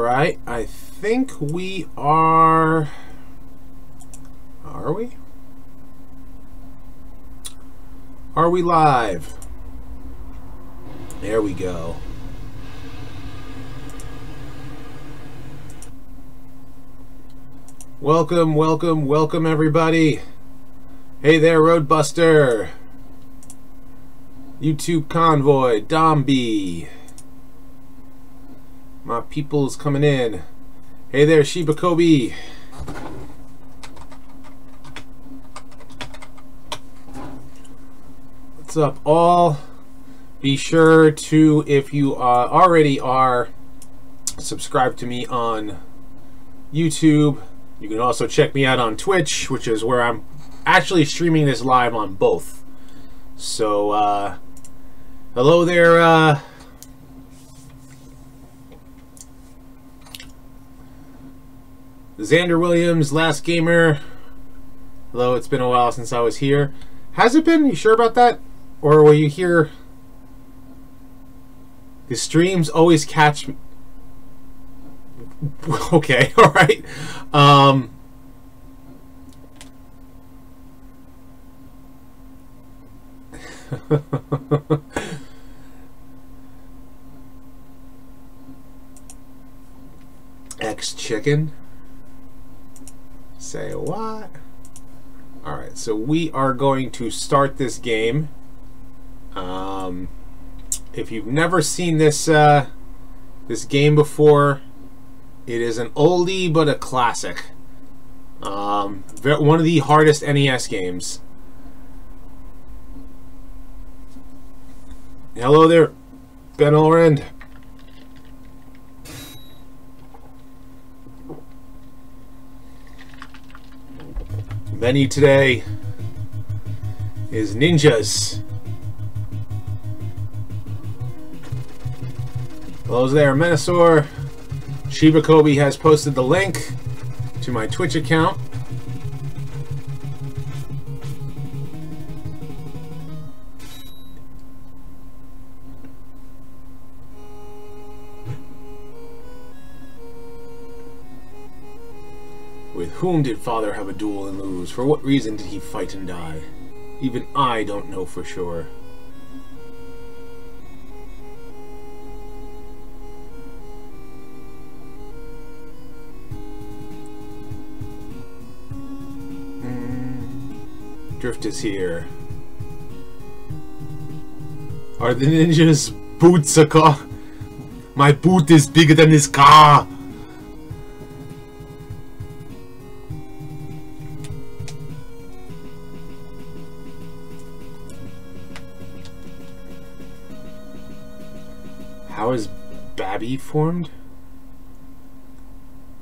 Alright, I think we are... Are we? Are we live? There we go. Welcome, welcome, welcome everybody. Hey there, Roadbuster. YouTube Convoy, Domby. My people's coming in. Hey there, Shiba Kobe. What's up, all? Be sure to, if you already are, subscribe to me on YouTube. You can also check me out on Twitch, which is where I'm actually streaming this live on both. So, hello there, Xander Williams, Last Gamer. Hello, it's been a while since I was here. Has it been? You sure about that? Or were you here? The streams always catch me. Okay, alright. X-Chicken. Say what? Alright, so we are going to start this game. If you've never seen this this game before, it is an oldie but a classic. One of the hardest NES games. Hello there, Ben Allrend. Menu today is ninjas. Hello there, Menasaur. Shiba Kobe has posted the link to my Twitch account. With whom did father have a duel and lose? For what reason did he fight and die? Even I don't know for sure. Drift is here. Are the ninjas' boots a car? My boot is bigger than this car! How is Babby formed?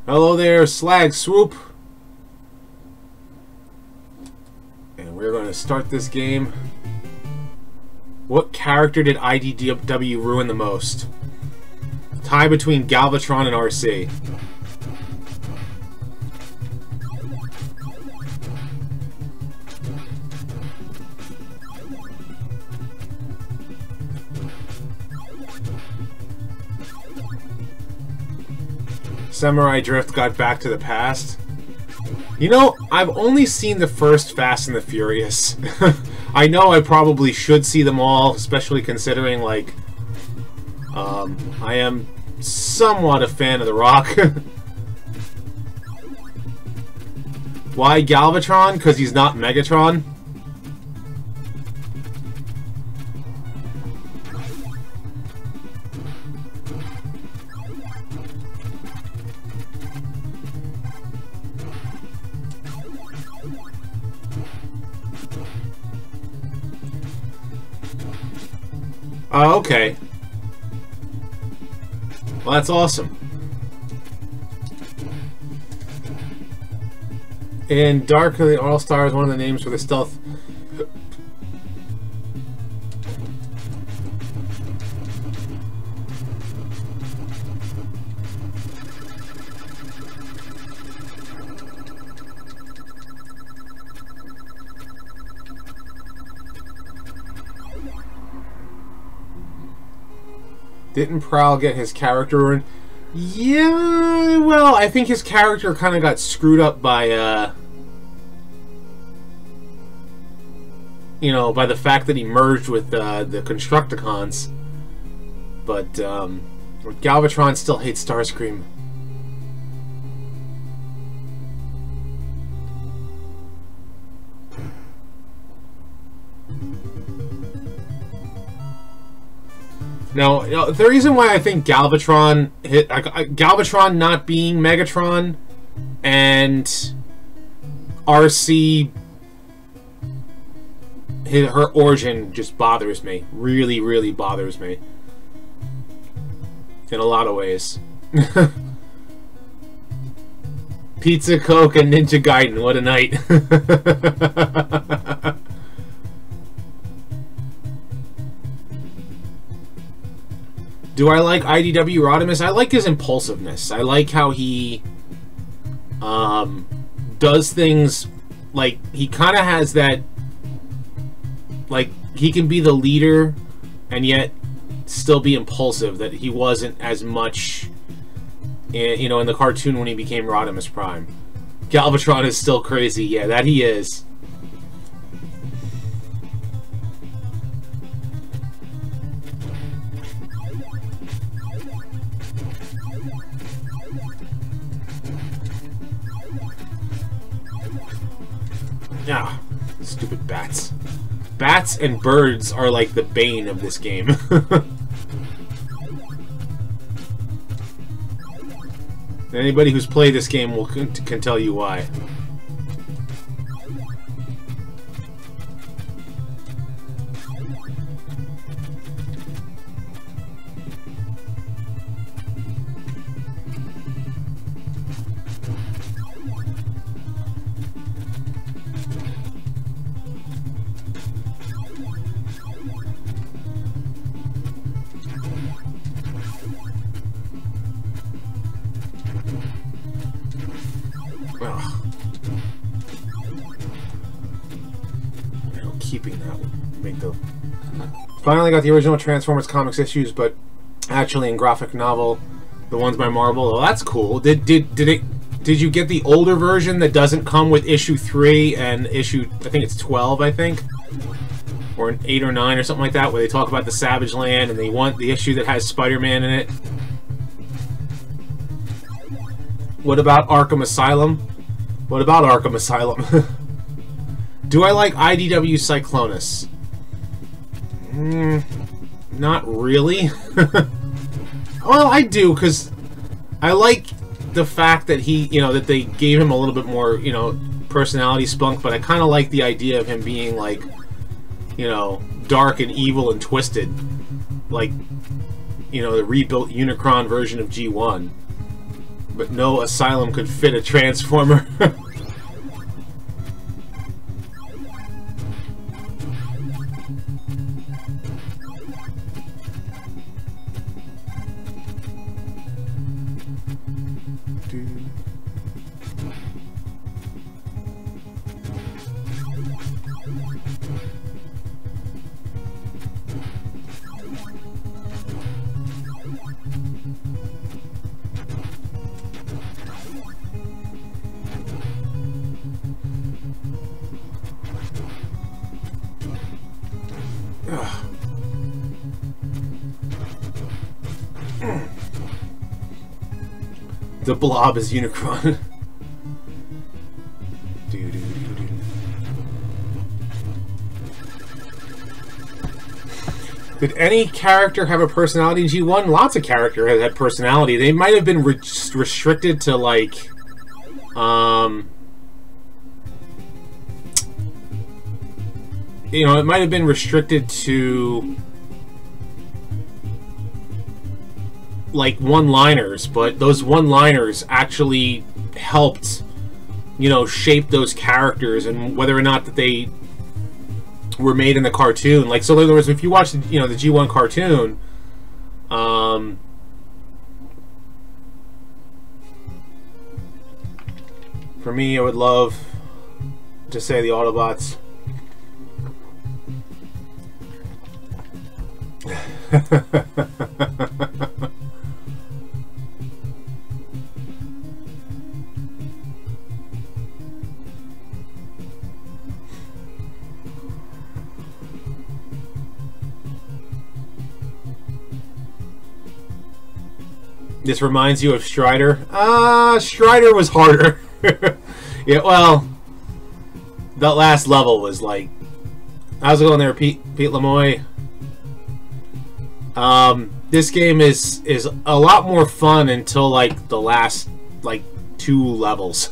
Hello there, Slag Swoop! And we're going to start this game. What character did IDW ruin the most? Tie between Galvatron and RC. Samurai Drift got Back to the Past. You know, I've only seen the first Fast and the Furious. I know I probably should see them all, especially considering, like, I am somewhat a fan of The Rock. Why Galvatron? Because he's not Megatron? Oh, okay. Well, that's awesome. And Dark of the All-Star is one of the names for the stealth. Didn't Prowl get his character ruined? Yeah, well, I think his character kind of got screwed up by, you know, by the fact that he merged with the Constructicons. But Galvatron still hates Starscream. Now, the reason why I think Galvatron Galvatron not being Megatron and RC, her origin just bothers me. Really, really bothers me. In a lot of ways. Pizza, Coke, and Ninja Gaiden. What a night. Do I like IDW Rodimus? I like his impulsiveness. I like how he does things, like, he kind of has that, like, he can be the leader and yet still be impulsive, that he wasn't as much in, you know, in the cartoon when he became Rodimus Prime. Galvatron is still crazy. Yeah, that he is. Ah, stupid bats. Bats and birds are like the bane of this game. Anybody who's played this game can tell you why. Keeping that would make the... Finally got the original Transformers comics issues, but actually in graphic novel, the ones by Marvel. Oh, that's cool. Did you get the older version that doesn't come with issue 3 and issue, I think it's 12, I think, or an 8 or 9 or something like that, where they talk about the Savage Land and they want the issue that has Spider-Man in it? What about Arkham Asylum? What about Arkham Asylum? Do I like IDW Cyclonus? Not really. Well, I do, because I like the fact that he, you know, that they gave him a little bit more, you know, personality spunk, but I kind of like the idea of him being, like, you know, dark and evil and twisted. Like, you know, the rebuilt Unicron version of G1. But no Asylum could fit a Transformer. The Blob is Unicron. Did any character have a personality in G1? Lots of characters had personality. They might have been restricted to, like, you know, it might have been restricted to, like, one-liners, but those one-liners actually helped, you know, shape those characters and whether or not that they were made in the cartoon. Like, so in other words, if you watch, you know, the G1 cartoon, for me, I would love to say the Autobots. This reminds you of Strider? Strider was harder. Yeah, well, that last level was like... How's it going there, Pete Lemoy? This game is a lot more fun until, like, the last, like, 2 levels.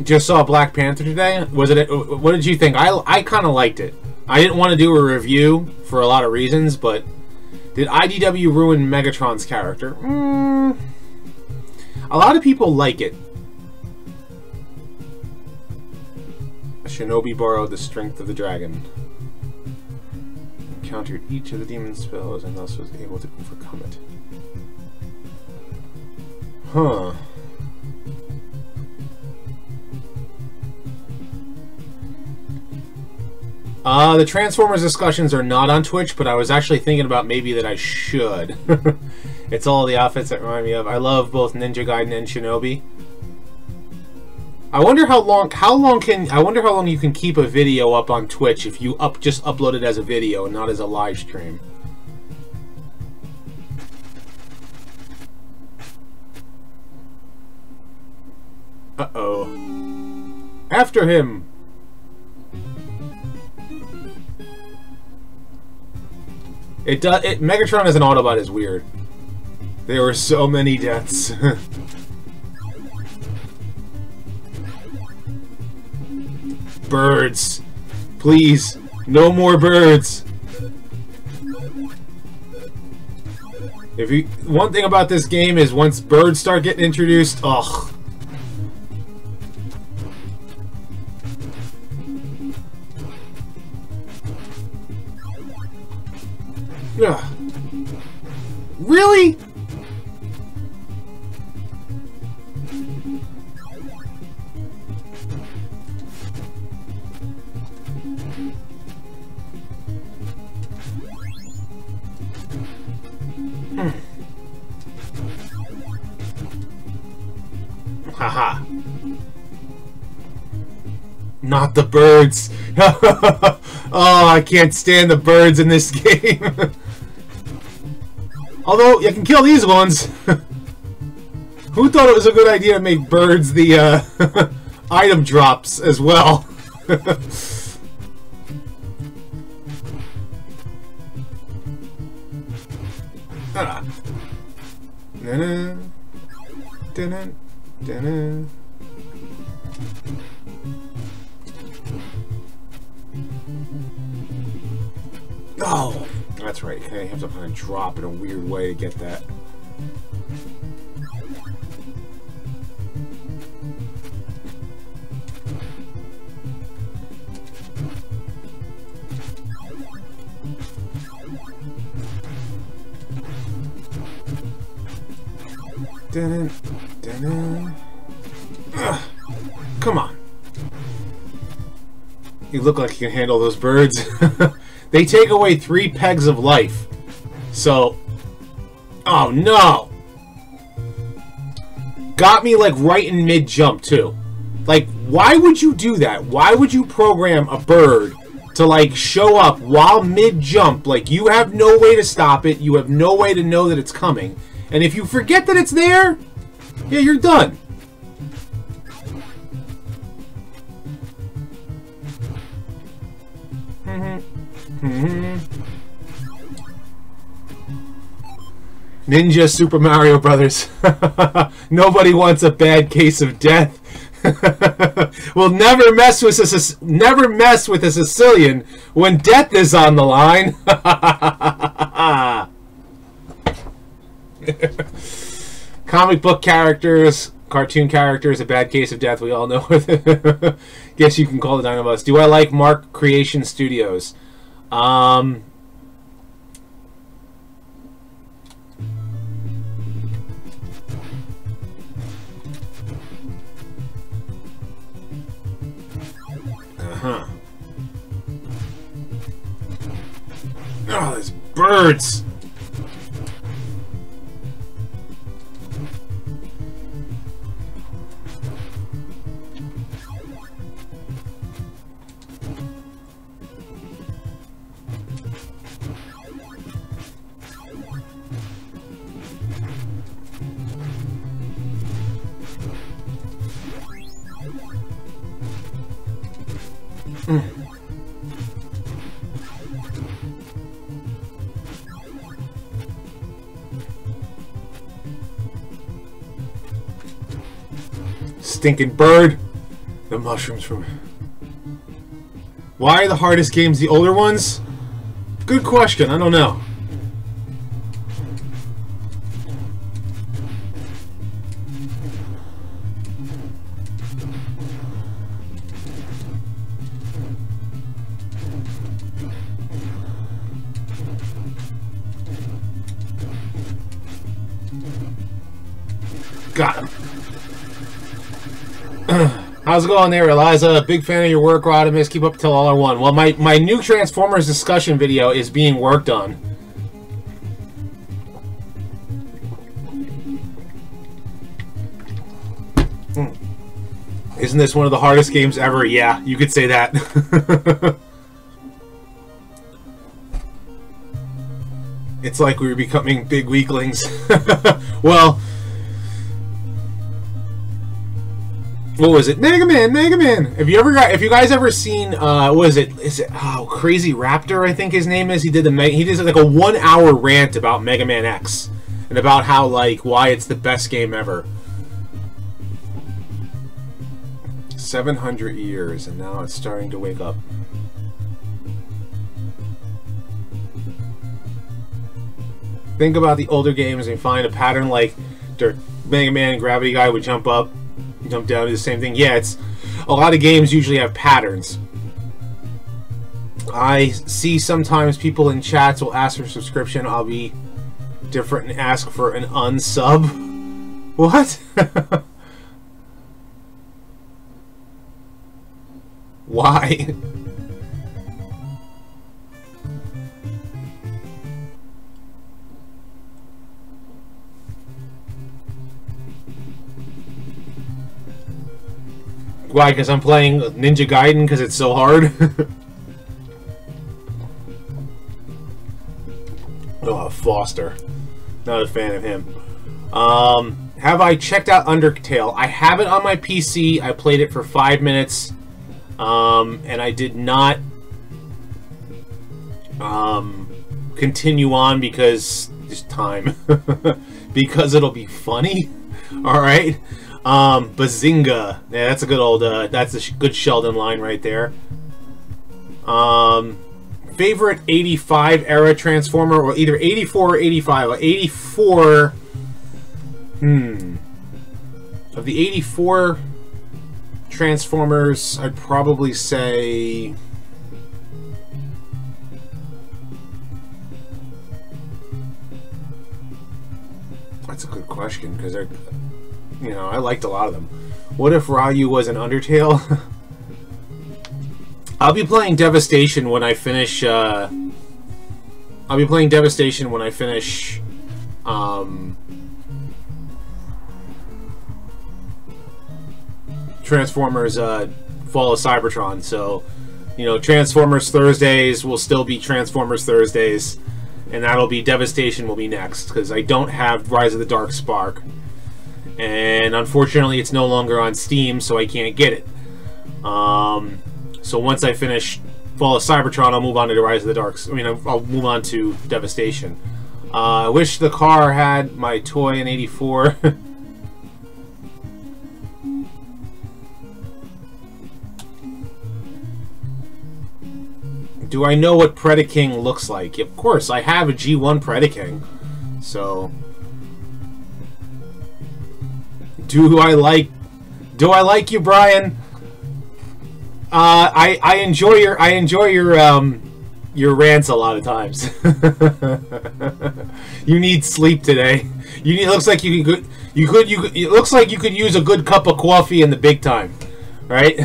Just saw Black Panther today. Was it? What did you think? I kind of liked it. I didn't want to do a review for a lot of reasons, but did IDW ruin Megatron's character? A lot of people like it. Shinobi borrowed the strength of the dragon. Countered each of the demon's spells and thus was able to overcome it. Huh. The Transformers discussions are not on Twitch, but I was actually thinking about maybe that I should. It's all the outfits that remind me of. I love both Ninja Gaiden and Shinobi. I wonder how long you can keep a video up on Twitch if you just upload it as a video and not as a live stream. Uh-oh. After him. Megatron as an Autobot is weird. There were so many deaths. Birds. Please. No more birds. One thing about this game is once birds start getting introduced, ugh. Ugh. Really? Haha. Not the birds. Oh, I can't stand the birds in this game. Although, you can kill these ones. Who thought it was a good idea to make birds the item drops as well? Oh, that's right. You have to kind of drop in a weird way to get that. Ugh. Come on. You look like you can handle those birds. They take away 3 pegs of life. So... Oh, no! Got me, like, right in mid-jump, too. Like, why would you do that? Why would you program a bird to, like, show up while mid-jump? Like, you have no way to stop it. You have no way to know that it's coming. And if you forget that it's there, yeah, you're done. Ninja Super Mario Brothers. Nobody wants a bad case of death. We'll never mess with a Sicilian when death is on the line. Comic book characters, cartoon characters, a bad case of death. We all know it. Guess you can call the Dynabus. Do I like Mark Creation Studios? Oh, there's birds. Stinking bird. The mushrooms from... Why are the hardest games the older ones? Good question. I don't know. Got him. How's it going there, Eliza? Big fan of your work, Rodimus. Keep up till all are one. Well, my new Transformers discussion video is being worked on. Isn't this one of the hardest games ever? Yeah, you could say that. It's like we were becoming big weaklings. Well... What was it? Mega Man, Mega Man. Have you guys ever seen what is it? Is it Crazy Raptor? I think his name is. He did like a 1-hour rant about Mega Man X and about how why it's the best game ever. 700 years and now it's starting to wake up. Think about the older games and find a pattern like Mega Man and Gravity Guy would jump up. Jump down to the same thing. Yeah, it's a lot of games usually have patterns. I see sometimes people in chats will ask for subscription. I'll be different and ask for an unsub. What? Why? Why? Because I'm playing Ninja Gaiden because it's so hard? Oh, Foster. Not a fan of him. Have I checked out Undertale? I have it on my PC. I played it for 5 minutes. And I did not continue on because just time. Because it'll be funny. Alright. Bazinga. Yeah, that's a good old, that's a good Sheldon line right there. Favorite 85 era Transformer, or either 84 or 85. 84, of the 84 Transformers, I'd probably say... That's a good question, because they're... You know, I liked a lot of them. What if Ryu was an Undertale? I'll be playing Devastation when I finish, Transformers, Fall of Cybertron. So, you know, Transformers Thursdays will still be Transformers Thursdays. And that'll be Devastation will be next, because I don't have Rise of the Dark Spark. And unfortunately it's no longer on Steam, so I can't get it. So once I finish Fall of Cybertron, I'll move on to the Rise of the Dark... I'll move on to Devastation. I wish the car had my toy in 84. Do I know what Predaking looks like? Of course, I have a G1 Predaking. So... Do I like you, Brian? I enjoy your rants a lot of times. You need sleep today. It looks like you could use a good cup of coffee in the big time, right?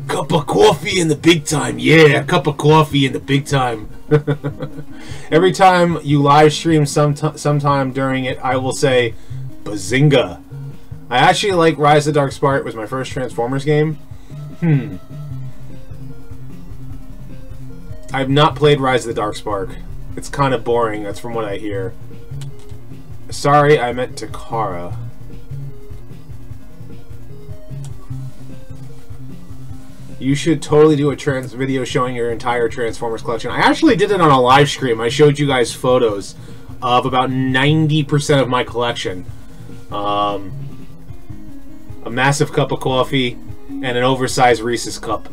Cup of coffee in the big time. Yeah, cup of coffee in the big time. Every time you live stream sometime during it, I will say, Bazinga. I actually like Rise of the Dark Spark. It was my first Transformers game. I've not played Rise of the Dark Spark. It's kind of boring, that's from what I hear. Sorry, I meant Takara. You should totally do a video showing your entire Transformers collection. I actually did it on a live stream. I showed you guys photos of about 90% of my collection. A massive cup of coffee and an oversized Reese's cup.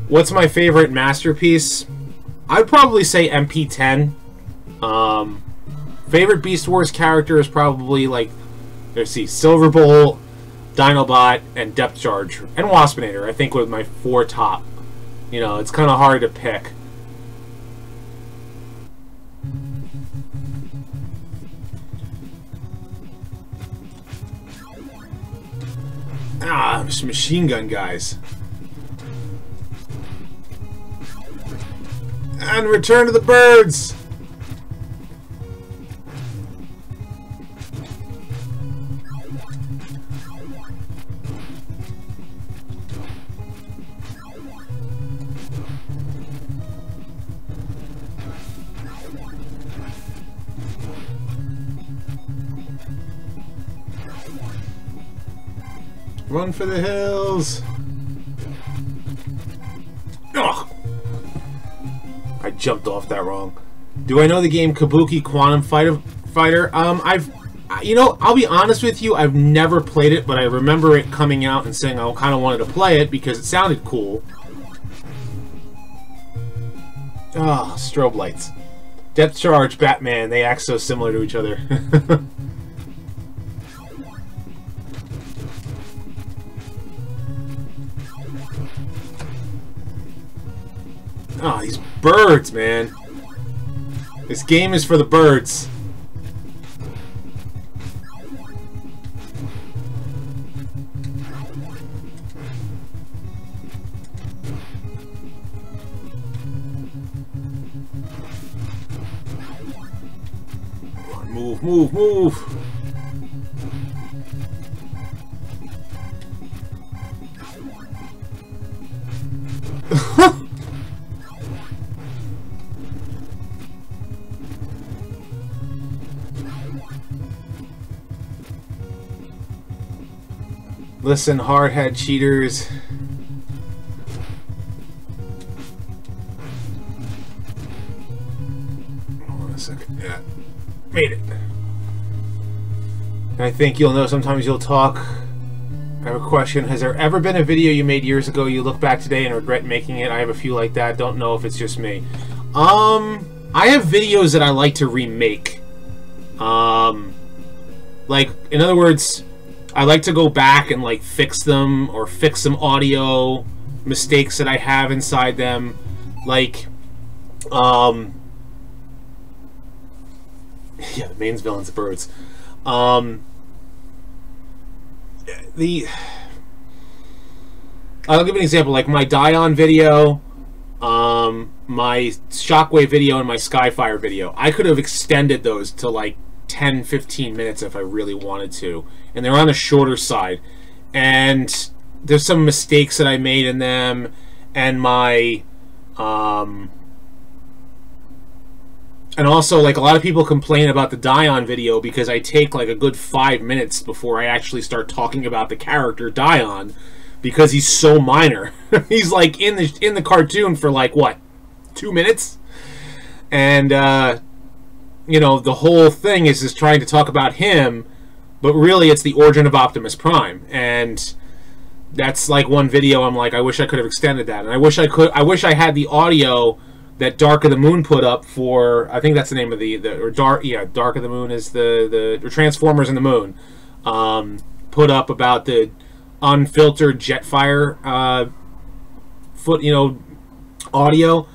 What's my favorite masterpiece? I'd probably say MP10. Favorite Beast Wars character is probably, like, let's see, Silverbolt, Dinobot, and Depth Charge, and Waspinator, I think, were my 4 top. You know, it's kind of hard to pick. Ah, machine gun guys. And return to the birds! Run for the hills! Ugh. I jumped off that wrong. Do I know the game Kabuki Quantum Fighter? You know, I'll be honest with you, I've never played it, but I remember it coming out and saying I kind of wanted to play it because it sounded cool. Ah, strobe lights. Depth Charge, Batman, they act so similar to each other. Oh, these birds, man. This game is for the birds. Come on, move, move, move. Listen, hardhead cheaters. Hold on a second. Yeah. Made it. And I think you'll know sometimes you'll talk. I have a question. Has there ever been a video you made years ago you look back today and regret making it? I have a few like that. Don't know if it's just me. I have videos that I like to remake. Like, in other words, I like to go back and, like, fix them or fix some audio mistakes that I have inside them. Like, yeah, the main villain's the birds. I'll give an example, like my Dion video, my Shockwave video, and my Skyfire video. I could have extended those to like 10-15 minutes if I really wanted to, and they're on the shorter side, and there's some mistakes that I made in them, and my and also, like, a lot of people complain about the Dion video because I take like a good 5 minutes before I actually start talking about the character Dion, because he's so minor. He's like in the cartoon for like what, 2 minutes, and you know, the whole thing is just trying to talk about him, but really it's the origin of Optimus Prime, and that's like one video I'm like, I wish I could have extended that, and I wish I had the audio that Dark of the Moon put up for, I think that's the name of Dark of the Moon is the Transformers in the Moon, put up about the unfiltered Jetfire audio.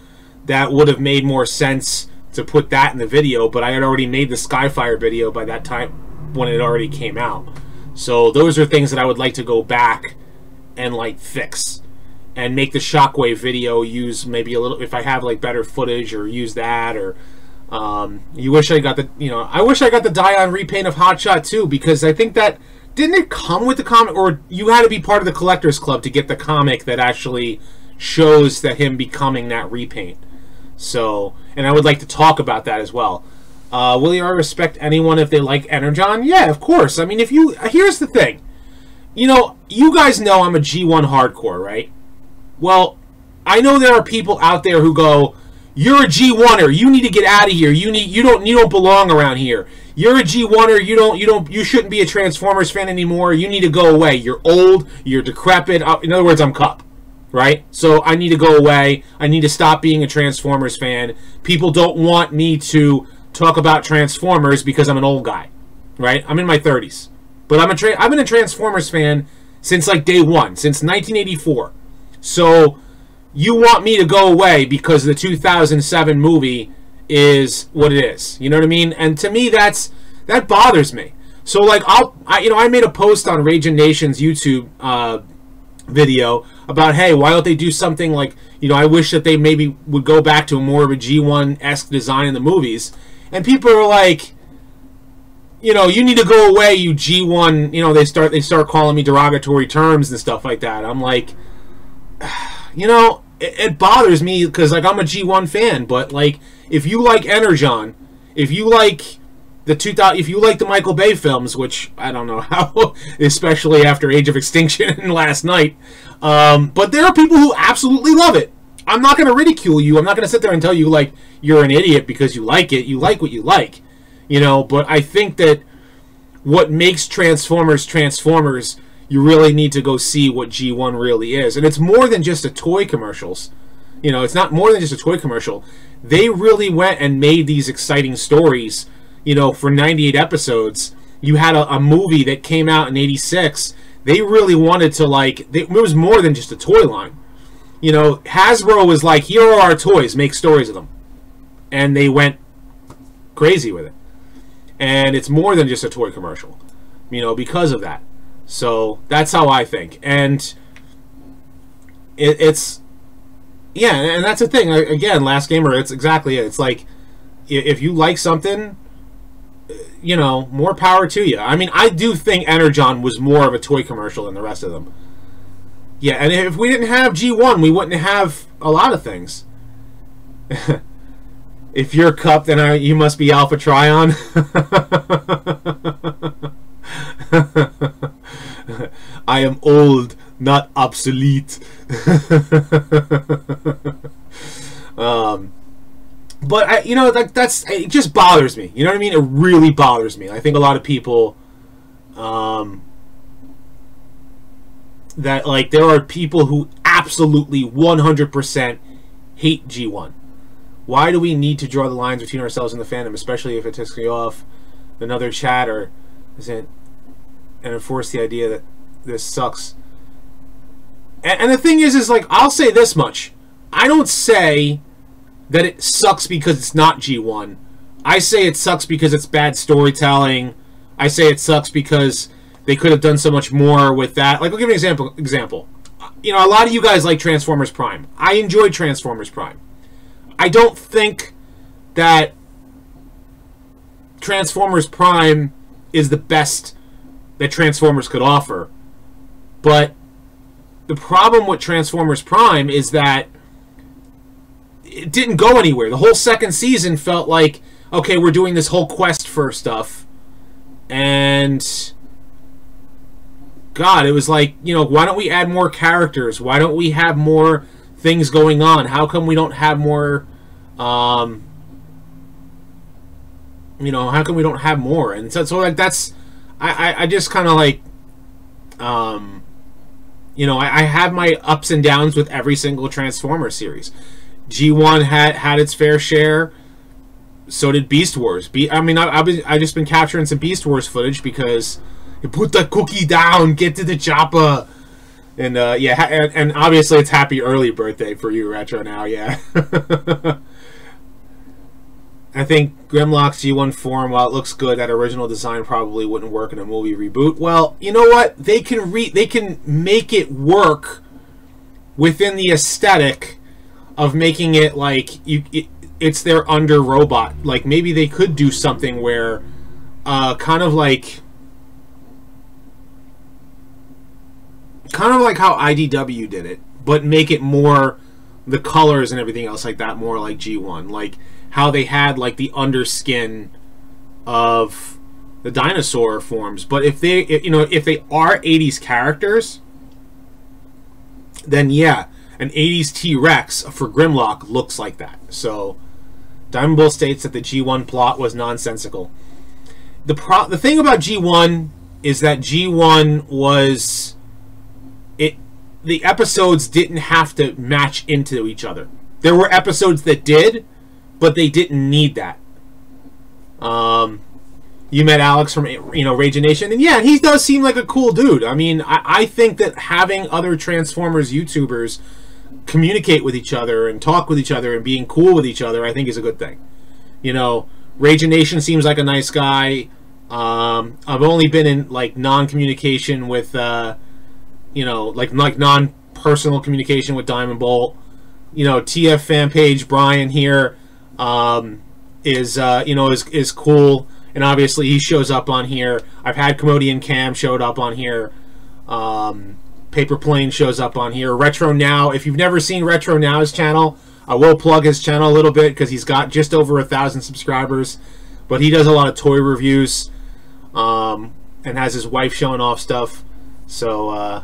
That would have made more sense to put that in the video, but I had already made the Skyfire video by that time when it already came out. So those are things that I would like to go back and like fix, and make the Shockwave video use maybe a little, if I have like better footage, or use that, or you wish I got the, I wish I got the Dion repaint of Hotshot too, because I think that, didn't it come with the comic, or you had to be part of the collector's club to get the comic that actually shows that him becoming that repaint. So, and I would like to talk about that as well. Will you respect anyone if they like Energon? Yeah, of course. I mean, here's the thing. you know, you guys know I'm a G1 hardcore, right? Well, I know there are people out there who go, "You're a G1er. You need to get out of here. You don't belong around here. You're a G1er. You shouldn't be a Transformers fan anymore. You need to go away. You're old. You're decrepit." In other words, I'm Cup, right? So I need to go away. I need to stop being a Transformers fan. People don't want me to talk about Transformers because I'm an old guy, right? I'm in my 30s, but I've been a Transformers fan since like day one, since 1984. So you want me to go away because the 2007 movie is what it is. You know what I mean? And to me, that bothers me. So like I made a post on Raging Nation's YouTube video about, hey, why don't they do something like, you know, I wish that they maybe would go back to more of a G1-esque design in the movies. And people are like, you know, you need to go away, you G1. You know, they start calling me derogatory terms and stuff like that. I'm like, you know, it bothers me because, like, I'm a G1 fan, but, like, if you like Energon, if you like the Michael Bay films, which I don't know how, especially after Age of Extinction and last night, but there are people who absolutely love it. I'm not going to ridicule you. I'm not going to sit there and tell you, like, you're an idiot because you like it. You like what you like, you know, but I think that what makes Transformers, you really need to go see what G1 really is. And it's more than just a toy commercials. You know, it's not more than just a toy commercial. They really went and made these exciting stories, you know, for 98 episodes. You had a movie that came out in 86. They really wanted to, like, it was more than just a toy line. You know, Hasbro was like, here are our toys, make stories of them. And they went crazy with it. And it's more than just a toy commercial, you know, because of that. So that's how I think. And it's yeah, and that's the thing. Again, Last Gamer, it's exactly it. It's like, if you like something, you know, more power to you. I mean, I do think Energon was more of a toy commercial than the rest of them. Yeah, and if we didn't have G1, we wouldn't have a lot of things. If you're Cup, then you must be Alpha Trion. I am old, not obsolete. But you know, that's it. Just bothers me. You know what I mean? It really bothers me. I think a lot of people, that, like, there are people who absolutely 100% hate G1. Why do we need to draw the lines between ourselves and the fandom, especially if it takes me off another chatter, and enforce the idea that this sucks? And the thing is like, I'll say this much. I don't say that it sucks because it's not G1. I say it sucks because it's bad storytelling. I say it sucks because they could have done so much more with that. Like, I'll give you an example. You know, a lot of you guys like Transformers Prime. I enjoyed Transformers Prime. I don't think that Transformers Prime is the best that Transformers could offer. But the problem with Transformers Prime is that it didn't go anywhere. The whole second season felt like, okay, we're doing this whole quest for stuff. And God, it was like, you know, why don't we add more characters? Why don't we have more things going on? How come we don't have more, you know, how come we don't have more? And so like, that's, I just kind of like, you know, I have my ups and downs with every single Transformers series. G1 had its fair share. So did Beast Wars. I mean, I just been capturing some Beast Wars footage because you put the cookie down, get to the chopper, and yeah, and obviously it's happy early birthday for you, Retro. Now, yeah. I think Grimlock's G1 form, while it looks good, that original design probably wouldn't work in a movie reboot. Well, you know what? They can make it work within the aesthetic of making it like it's their under robot. Like, maybe they could do something where kind of like how IDW did it, but make it more, the colors and everything else like that, more like G1, like how they had like the underskin of the dinosaur forms. But if they, if they are 80s characters, then yeah, an 80s T-Rex for Grimlock looks like that. So Diamond Bull states that the G1 plot was nonsensical. The thing about G1 is that G1 was the episodes didn't have to match into each other. There were episodes that did, but they didn't need that. You met Alex from Rage Nation, and yeah, he does seem like a cool dude. I mean, I think that having other Transformers YouTubers communicate with each other and talk with each other and being cool with each other, I think is a good thing. Rage Nation seems like a nice guy. I've only been in like non-communication with like non-personal communication with Diamond Bolt. TF fan page Brian here is cool, and obviously he shows up on here. I've had Commodian Cam showed up on here. Paper Plane shows up on here. Retro Now, if you've never seen Retro Now's channel, I will plug his channel a little bit because he's got just over 1,000 subscribers, but he does a lot of toy reviews, and has his wife showing off stuff. So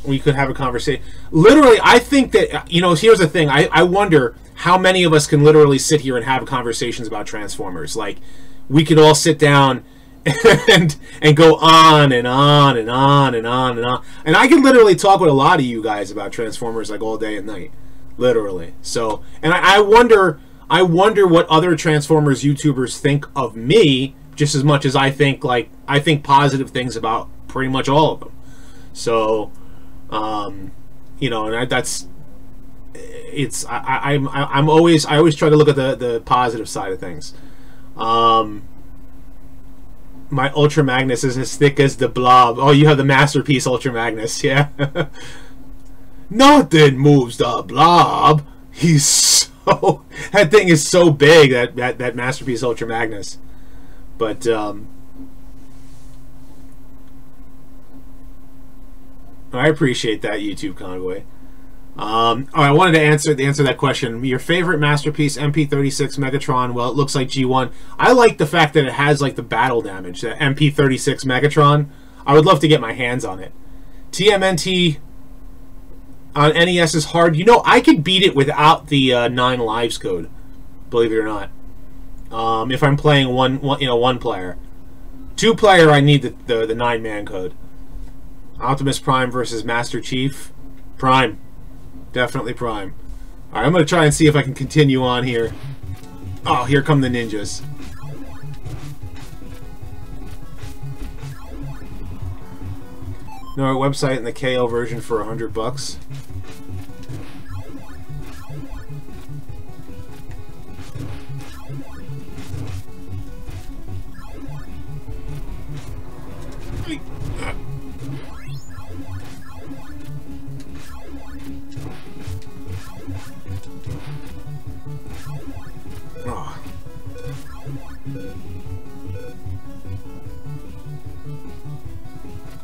we could have a conversation. Literally, I think that, here's the thing. I wonder how many of us can literally sit here and have conversations about Transformers. Like, we could all sit down and go on and on and on and on and on. And I can literally talk with a lot of you guys about Transformers like all day and night. Literally. So, and I wonder what other Transformers YouTubers think of me just as much as I think positive things about pretty much all of them. So, and that's, it's, I always try to look at the positive side of things. My Ultra Magnus is as thick as the Blob. Oh, you have the Masterpiece Ultra Magnus, yeah. Nothing moves the Blob. He's so, that thing is so big, that Masterpiece Ultra Magnus. But I appreciate that, YouTube Convoy. I wanted to answer that question. Your favorite Masterpiece MP36 Megatron? Well, it looks like G1. I like the fact that it has like the battle damage. The MP36 Megatron. I would love to get my hands on it. TMNT on NES is hard. I could beat it without the 9 lives code. Believe it or not. If I'm playing one player. 2 player, I need the 9-man code. Optimus Prime versus Master Chief. Prime. Definitely Prime. Alright, I'm going to try and see if I can continue on here. Oh, here come the ninjas. No, our website and the KO version for $100.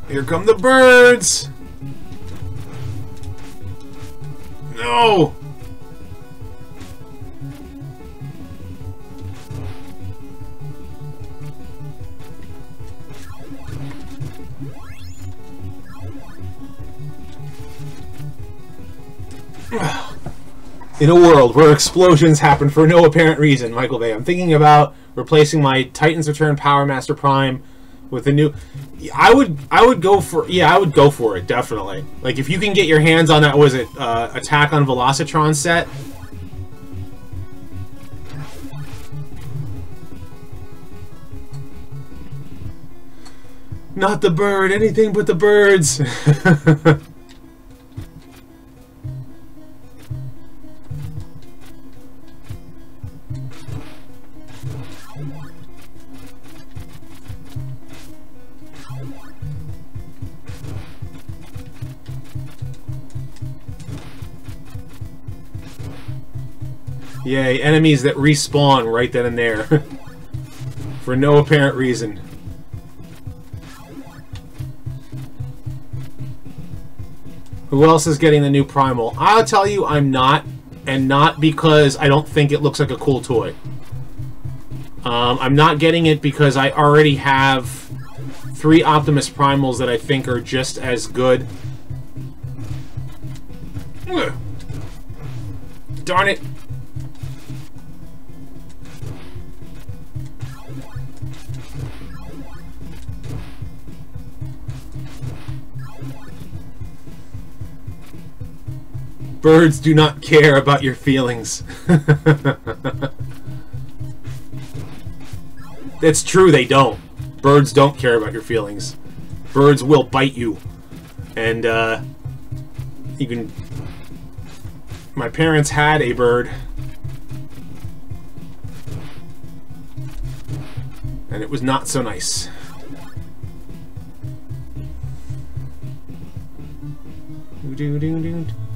Here come the birds! No! In a world where explosions happen for no apparent reason, Michael Bay, I'm thinking about replacing my Titans Return Power Master Prime with a new. I would go for it, definitely. Like, if you can get your hands on that, was it Attack on Velocitron set? Not the bird, anything but the birds. Yay, enemies that respawn right then and there. For no apparent reason. Who else is getting the new Primal? I'll tell you, I'm not. And not because I don't think it looks like a cool toy. I'm not getting it because I already have 3 Optimus Primals that I think are just as good. Ugh. Darn it! Birds do not care about your feelings. It's true, they don't. Birds don't care about your feelings. Birds will bite you. And, you can... My parents had a bird. And it was not so nice.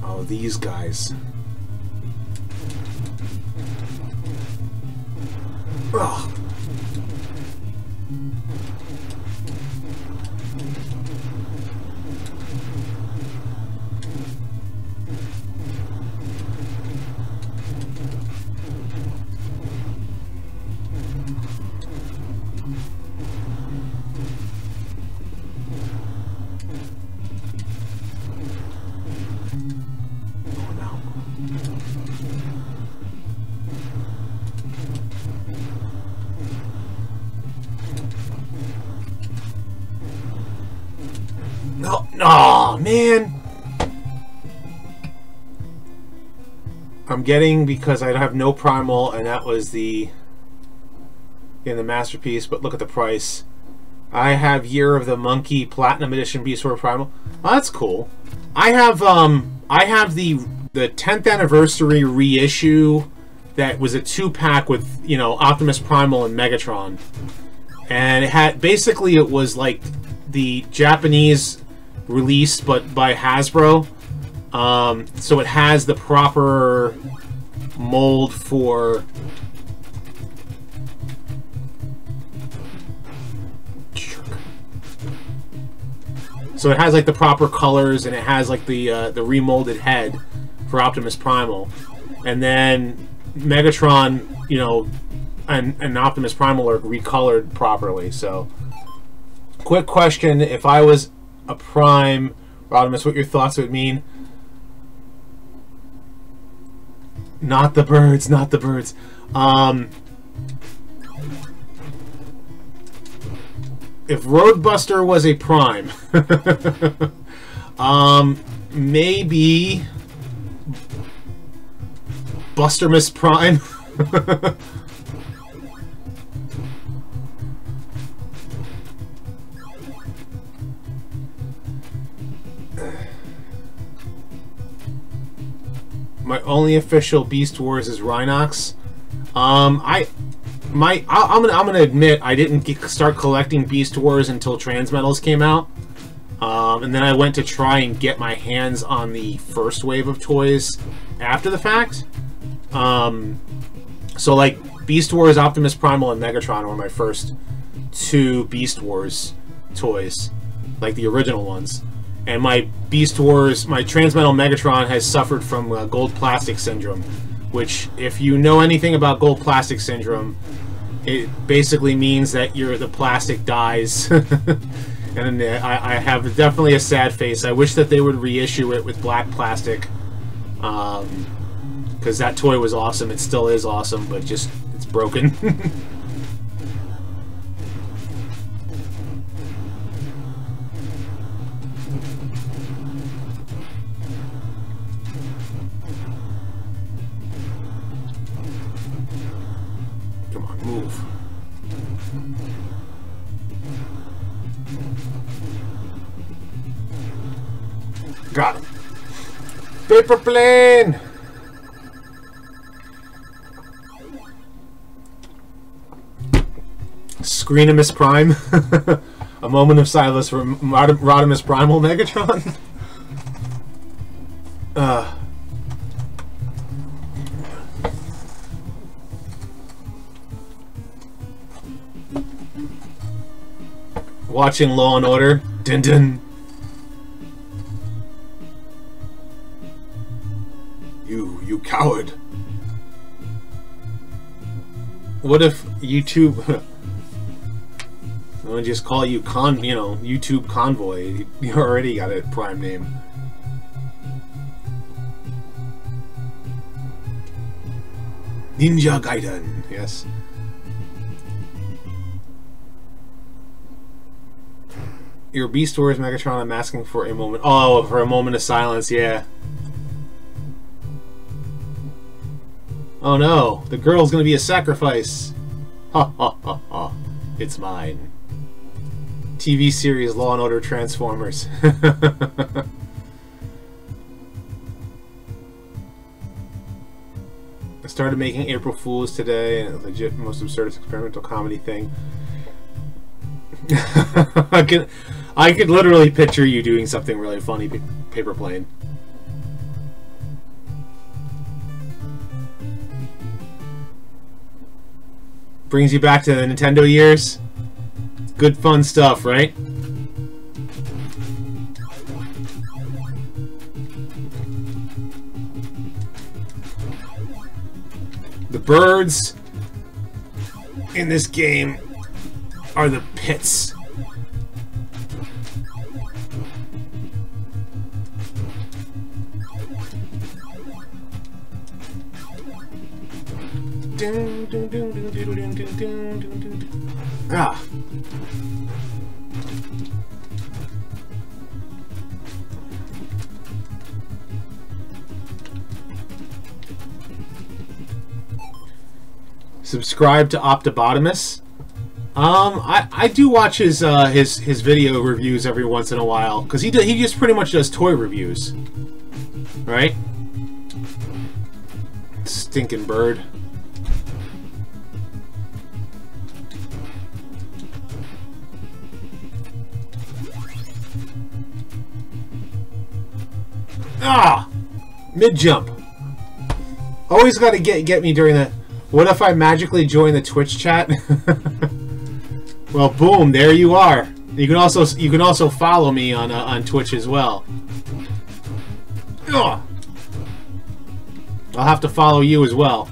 Oh, these guys. Ugh. No, oh, man. I'm getting because I have no primal, and that was the masterpiece. But look at the price. I have Year of the Monkey Platinum Edition Beast Wars Primal. Oh, that's cool. I have the 10th anniversary reissue that was a 2-pack with, you know, Optimus Primal and Megatron, and it had basically it was like the Japanese release but by Hasbro, so it has the proper mold for so it has like the proper colors, and it has like the remolded head for Optimus Primal, and then Megatron, you know, and Optimus Primal are recolored properly. So, quick question: if I was a Prime, Rodimus, what your thoughts would mean? Not the birds, not the birds. If Roadbuster was a Prime, maybe Bustermus Prime. My only official Beast Wars is Rhinox. I'm gonna admit I didn't start collecting Beast Wars until Transmetals came out, and then I went to try and get my hands on the first wave of toys after the fact. So like Beast Wars, Optimus Primal, and Megatron were my first 2 Beast Wars toys, like the original ones. And my Beast Wars, my Transmetal Megatron has suffered from gold plastic syndrome, which, if you know anything about gold plastic syndrome, it basically means that the plastic dies. And I have definitely a sad face. I wish that they would reissue it with black plastic, because that toy was awesome. It still is awesome, but just it's broken. Move. Got him. Paper plane! Screenimus Prime. A moment of silence for Rodimus Primal Megatron. Watching Law and Order. Dun dun. You coward. What if YouTube. I'll just call you YouTube Convoy. You already got a prime name. Ninja Gaiden, yes. Your Beast Wars Megatron, I'm asking for a moment. Oh, for a moment of silence, yeah. Oh no, the girl's gonna be a sacrifice. Ha ha ha ha. It's mine. TV series Law and Order Transformers. I started making April Fools today, and a legit most absurdest experimental comedy thing. I could literally picture you doing something really funny, Paper Plane. Brings you back to the Nintendo years. Good fun stuff, right? The birds in this game are the pits. Ah. Subscribe to Optibotamus. I do watch his video reviews every once in a while, because he just pretty much does toy reviews, right? Stinking bird. Ah! Mid-jump. Always got to get me during the... What if I magically join the Twitch chat? Well, boom, there you are. You can also follow me on Twitch as well. Ugh. I'll have to follow you as well.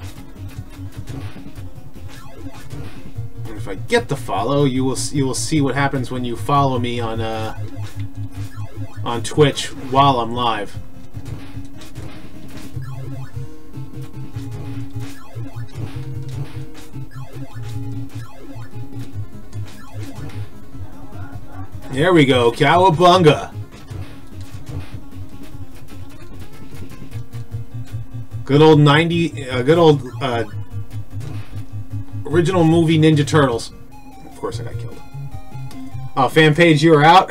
And if I get the follow, you will see what happens when you follow me on Twitch while I'm live. There we go, Cowabunga. Good old original movie Ninja Turtles. Of course I got killed. Oh, fan page, you were out.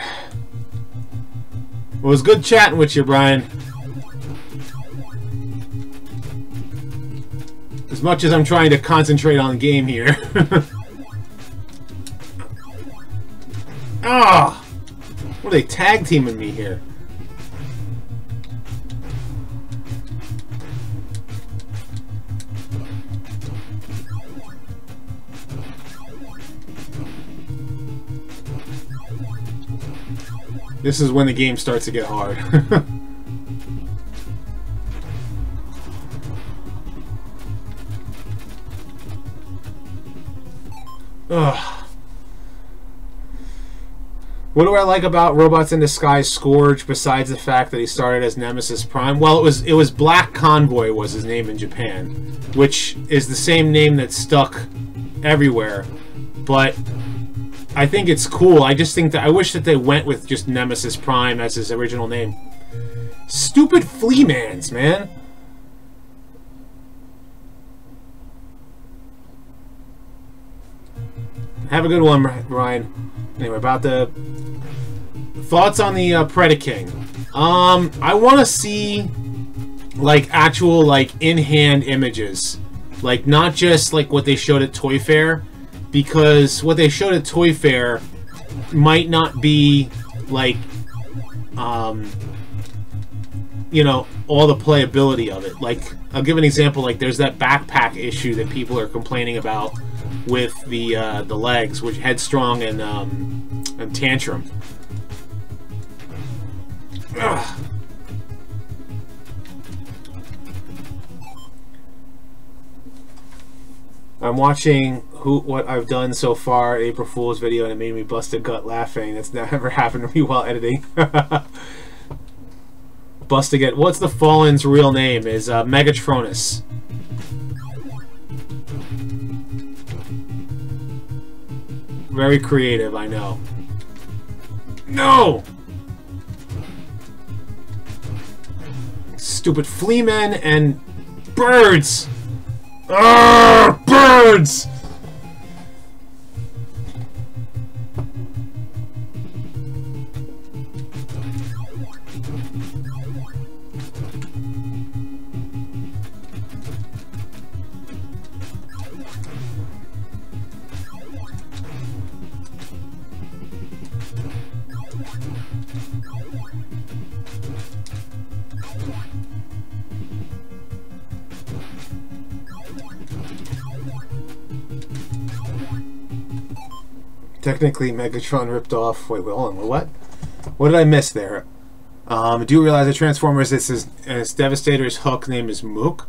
It was good chatting with you, Brian. As much as I'm trying to concentrate on the game here. Ah! What are they tag teaming me here? This is when the game starts to get hard. Ugh. What do I like about Robots in Disguise Scourge besides the fact that he started as Nemesis Prime? Well, it was Black Convoy was his name in Japan, which is the same name that stuck everywhere. But I think it's cool. I just think that I wish that they went with just Nemesis Prime as his original name. Stupid Fleamans, man. Have a good one, Ryan. Anyway, about the thoughts on the Predaking. I want to see like actual like in-hand images, like not just like what they showed at Toy Fair, because what they showed at Toy Fair might not be like you know, all the playability of it. Like, I'll give an example. Like, there's that backpack issue that people are complaining about with the legs, which Headstrong and Tantrum. Ugh. I'm watching what I've done so far, April Fool's video, and it made me bust a gut laughing. That's never happened to me while editing. Bust a gut. What's the Fallen's real name? Is Megatronus. Very creative, I know. No! Stupid flea men and birds! Arrgh! Birds! Technically, Megatron ripped off. Wait, hold on. What? What did I miss there? Do you realize that Transformers, this is Devastator's hook name is Mook?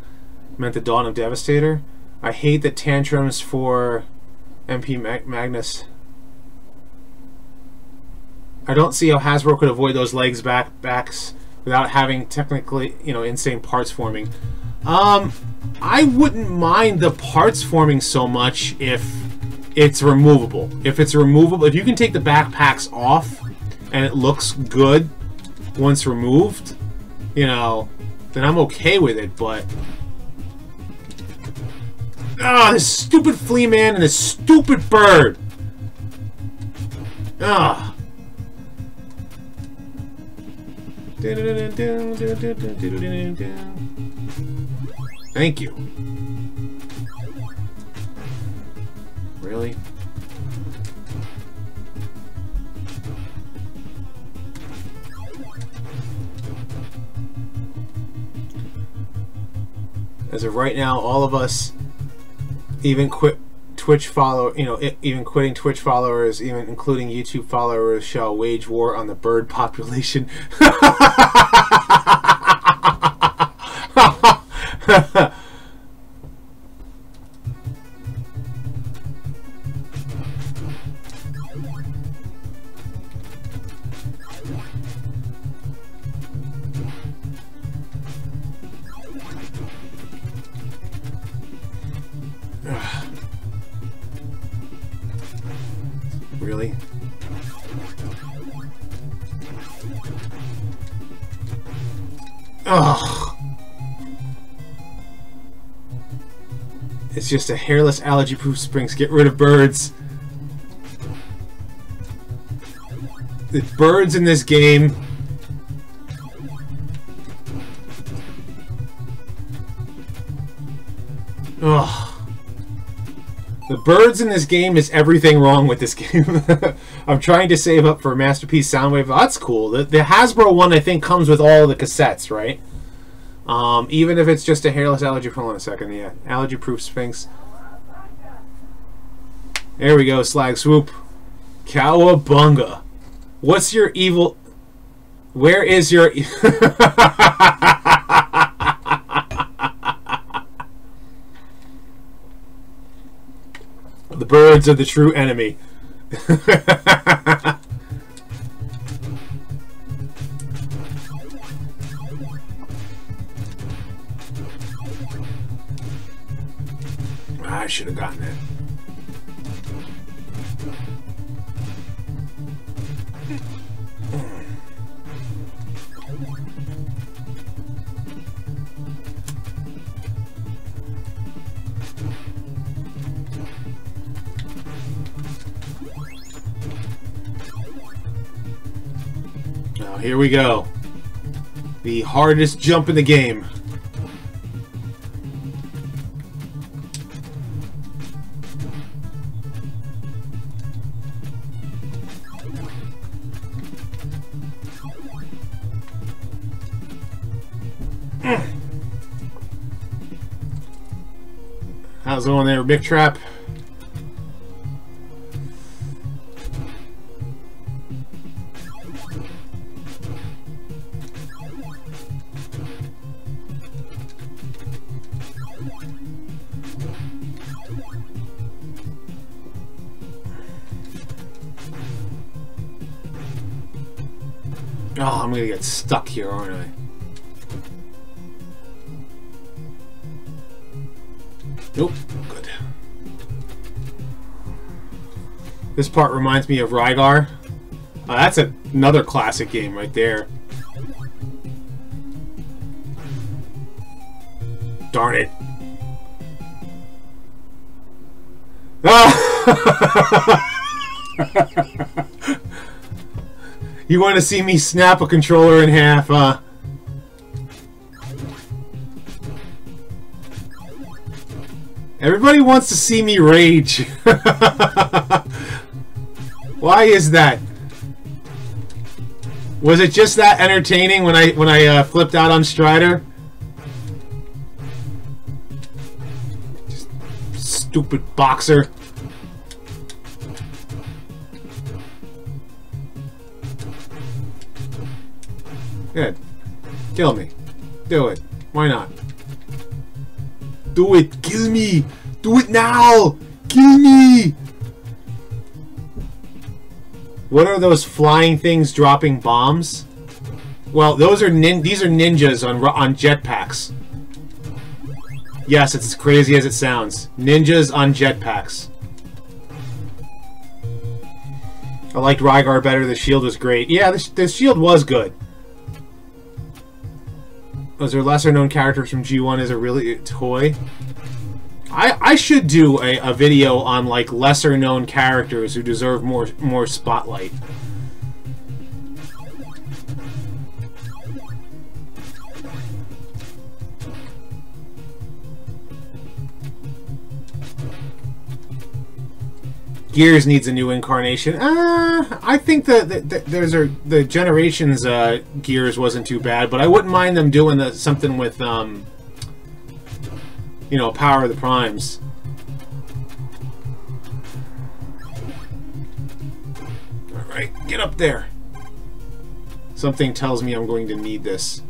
Meant the dawn of Devastator. I hate the tantrums for MP Magnus. I don't see how Hasbro could avoid those legs backs without having technically, you know, insane parts forming. I wouldn't mind the parts forming so much if it's removable. If it's removable, if you can take the backpacks off and it looks good once removed, you know, then I'm okay with it, but this stupid flea man and this stupid bird. Thank you. Really? As of right now, all of us, even quit Twitch follow, you know, even quitting Twitch followers, even including YouTube followers, shall wage war on the bird population. Really? Ugh. It's just a hairless allergy-proof Springs. Get rid of birds. The birds in this game. Ugh. The birds in this game is everything wrong with this game. I'm trying to save up for Masterpiece Soundwave. Oh, that's cool. The Hasbro one, I think, comes with all the cassettes, right? Even if it's just a hairless allergy. Hold on a second. Yeah, allergy-proof Sphinx. There we go. Slag Swoop. Cowabunga. What's your evil... Where is your... The birds are the true enemy. I should have gotten it. Now here we go. The hardest jump in the game. How's it going there, Big Trap? Oh, I'm gonna get stuck here, aren't I? Nope. Good. This part reminds me of Rygar. That's another classic game right there. Darn it. Ah! You want to see me snap a controller in half, huh? Everybody wants to see me rage. Why is that? Was it just that entertaining when I flipped out on Strider? Just stupid boxer. Good. Kill me. Do it. Why not? Do it! Kill me! Do it now! Kill me! What are those flying things dropping bombs? Well, those are these are ninjas on jetpacks. Yes, it's as crazy as it sounds. Ninjas on jetpacks. I liked Rygar better. The shield was great. Yeah, the shield was good. Was there lesser known characters from G1 as a really toy? I should do a video on like lesser known characters who deserve more spotlight. Gears needs a new incarnation. I think the Generations Gears wasn't too bad, but I wouldn't mind them doing something with you know, Power of the Primes. All right, get up there. Something tells me I'm going to need this.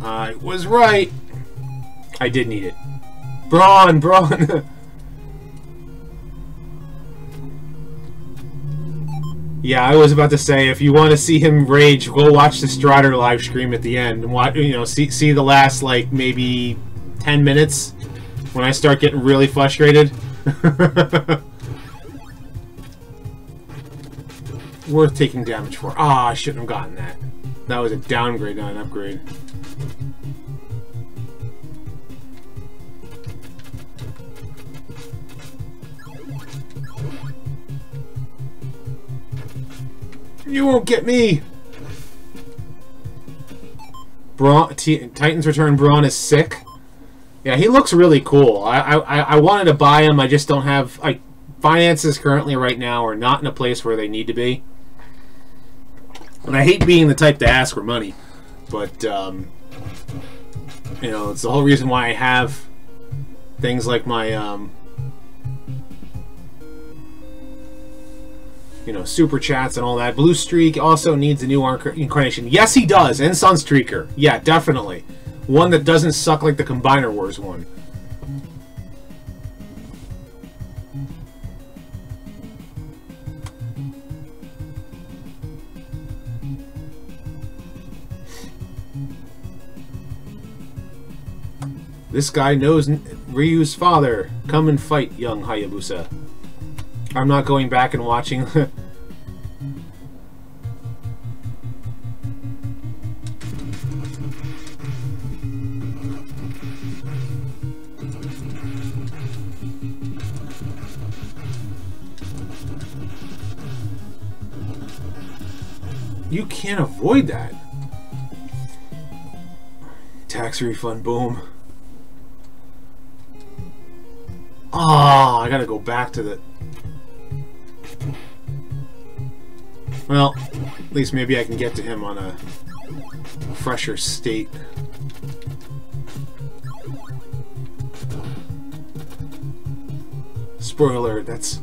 I was right. I did need it. Brawn. Yeah, I was about to say, if you want to see him rage, go watch the Strider live stream at the end. And watch, you know, see the last, like, maybe 10 minutes when I start getting really frustrated. Worth taking damage for. Ah, I shouldn't have gotten that. That was a downgrade, not an upgrade. You won't get me! Titan's Return Brawn is sick. Yeah, he looks really cool. I wanted to buy him, I just don't have... Like, finances currently right now are not in a place where they need to be. And I hate being the type to ask for money. But, you know, it's the whole reason why I have things like my, you know, super chats and all that. Blue Streak also needs a new incarnation. Yes, he does. And Sunstreaker. Yeah, definitely. One that doesn't suck like the Combiner Wars one. This guy knows Ryu's father. Come and fight, young Hayabusa. I'm not going back and watching. You can't avoid that. Tax refund, boom. Oh, I gotta go back to the... Well, at least maybe I can get to him on a fresher state. Spoiler, that's...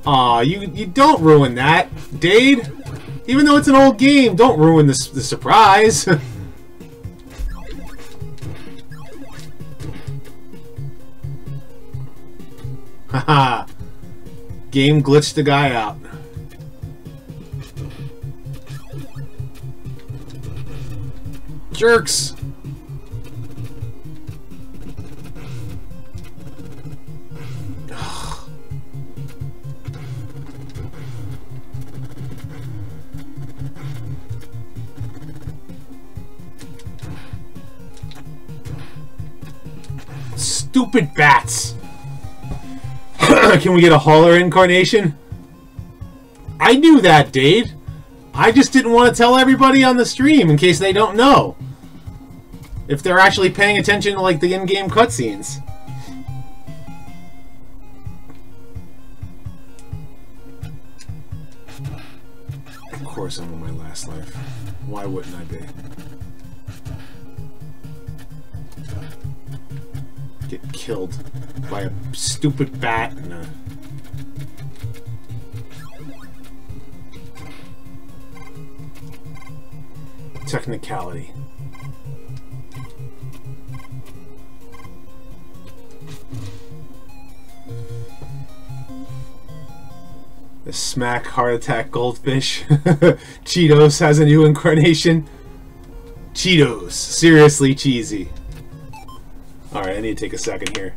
Aw, you don't ruin that, Dade! Even though it's an old game, don't ruin the surprise! Haha! Game glitched the guy out. Jerks! Stupid bats! Can we get a hauler incarnation? I knew that, Dade. I just didn't want to tell everybody on the stream in case they don't know. If they're actually paying attention to like the in-game cutscenes. Of course I'm on my last life. Why wouldn't I be? Get killed by a stupid bat and a... technicality. The smack heart attack goldfish. Cheetos has a new incarnation. Cheetos. Seriously cheesy. Alright, I need to take a second here.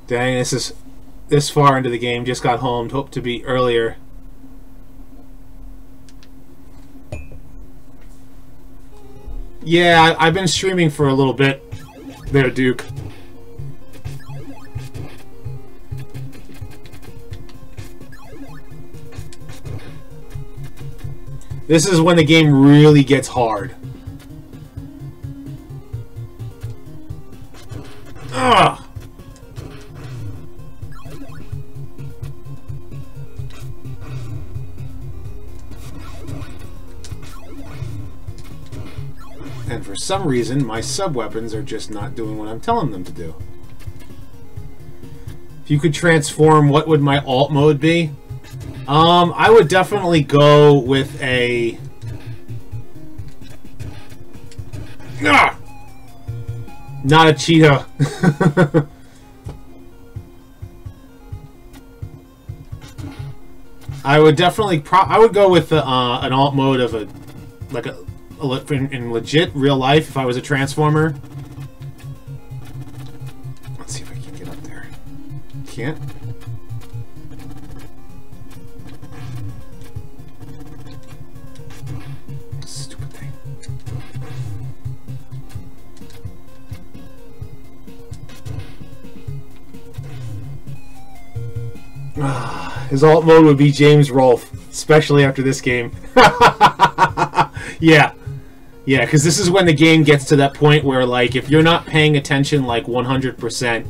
Dang, this is this far into the game. Just got home. Hoped to be earlier. Yeah, I've been streaming for a little bit. There, Duke. This is when the game really gets hard. Ugh! And for some reason, my sub-weapons are just not doing what I'm telling them to do. If you could transform, what would my alt mode be? I would definitely go with a... Ah! Not a cheetah. I would definitely... I would go with an alt mode of a... like a... in legit real life, if I was a transformer. Let's see if I can get up there. Can't? Stupid thing. His alt mode would be James Rolfe, especially after this game. Yeah. Yeah, because this is when the game gets to that point where, like, if you're not paying attention, like, 100%,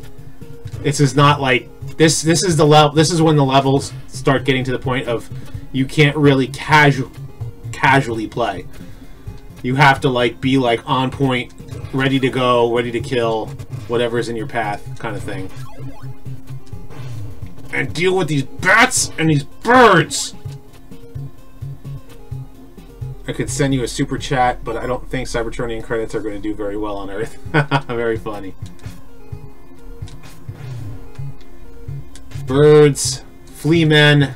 this is not, like, this is the level, this is when the levels start getting to the point of you can't really casually play. You have to, like, be, like, on point, ready to go, ready to kill, whatever's in your path, kind of thing. And deal with these bats and these birds! I could send you a super chat, but I don't think Cybertronian credits are going to do very well on Earth. Very funny. Birds, flea men.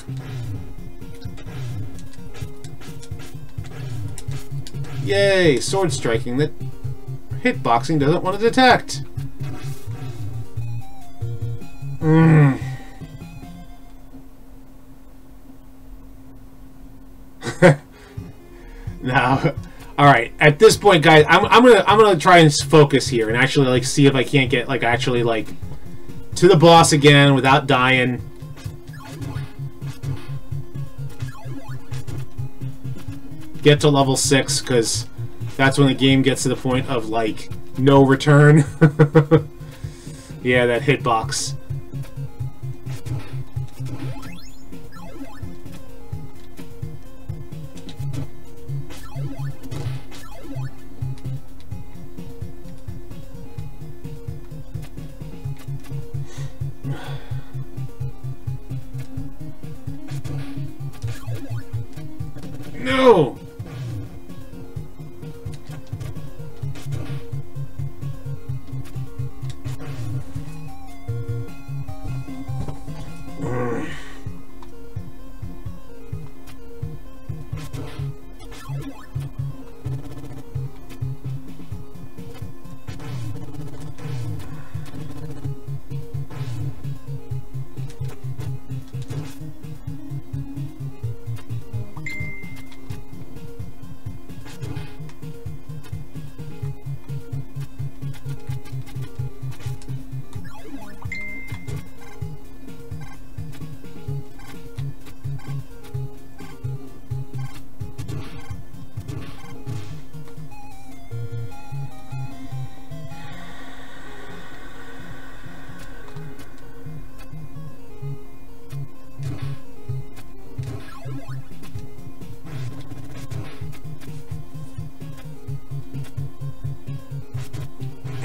Yay, sword striking that hitboxing doesn't want to detect. Now, all right. At this point, guys, I'm gonna try and focus here and actually like see if I can't get like actually like to the boss again without dying. Get to level 6 because that's when the game gets to the point of like no return. Yeah, that hitbox. No!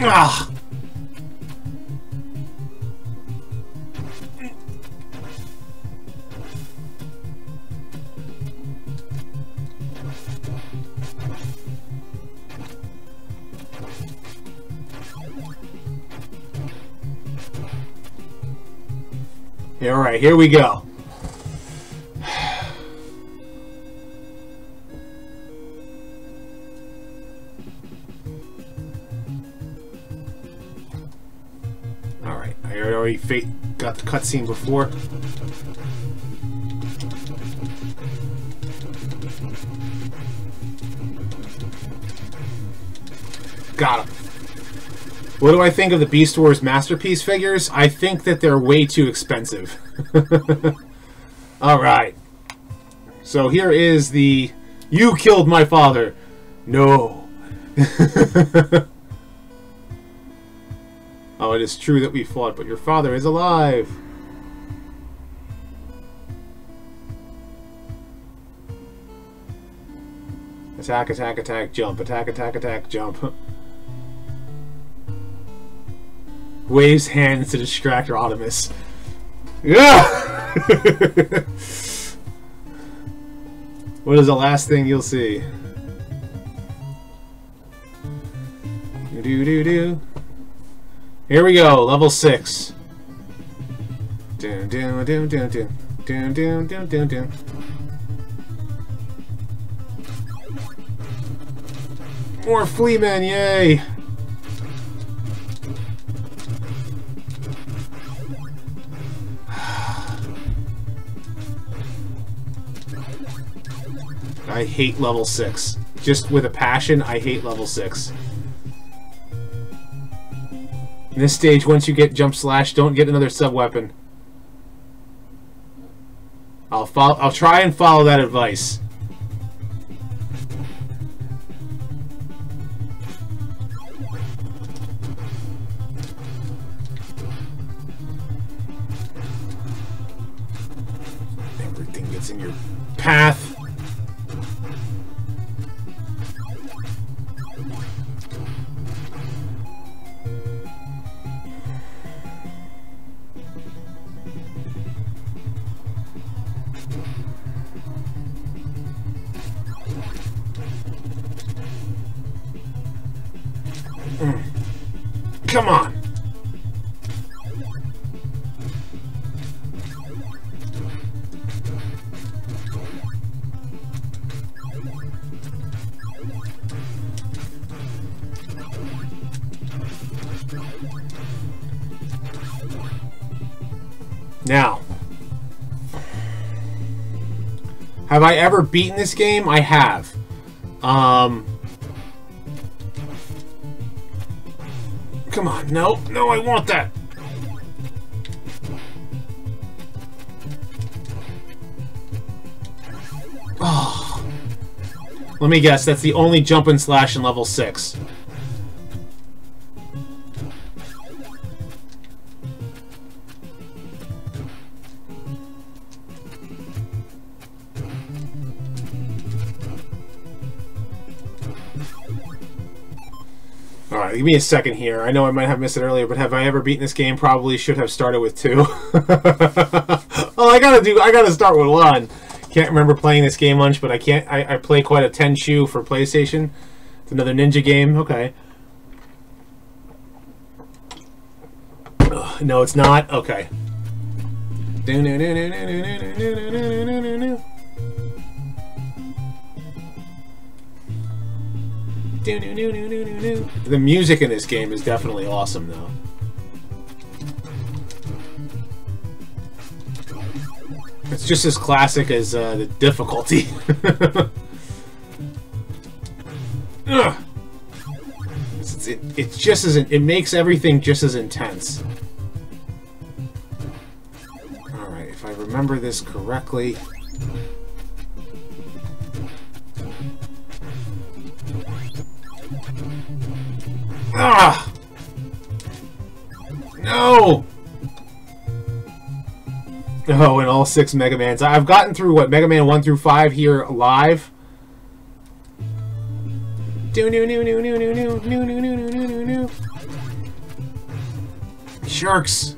Ah! All right, here we go. All right, I already got the cutscene before. Got him. What do I think of the Beast Wars Masterpiece figures? I think that they're way too expensive. Alright. So here is the... You killed my father! No. Oh, it is true that we fought, but your father is alive! Attack, attack, attack, jump. Attack, attack, attack, jump. Waves hands to distract Rodimus. Yeah! What is the last thing you'll see? Do-do-do-do. Here we go, level 6. Dun, dun, dun, dun, dun. Dun, dun, dun, dun, dun. More Fleamen, yay! I hate level 6. Just with a passion, I hate level 6. In this stage, once you get jump slash, don't get another sub-weapon. I'll try and follow that advice. Everything gets in your path. Come on. Now, have I ever beaten this game? I have. Come on, no, no, I want that. Oh. Let me guess, that's the only jump and slash in level 6. Alright, give me a second here. I know I might have missed it earlier, but have I ever beaten this game? Probably should have started with 2. Oh, I gotta start with 1. Can't remember playing this game much, but I play quite a Tenchu for PlayStation. It's another ninja game. Okay. Ugh, no, it's not. Okay. The music in this game is definitely awesome, though. It's just as classic as the difficulty. It's just as it makes everything just as intense. All right, if I remember this correctly. Ah! No! Oh, and all 6 Mega Mans. I've gotten through, what, Mega Man 1 through 5 here live. Sharks!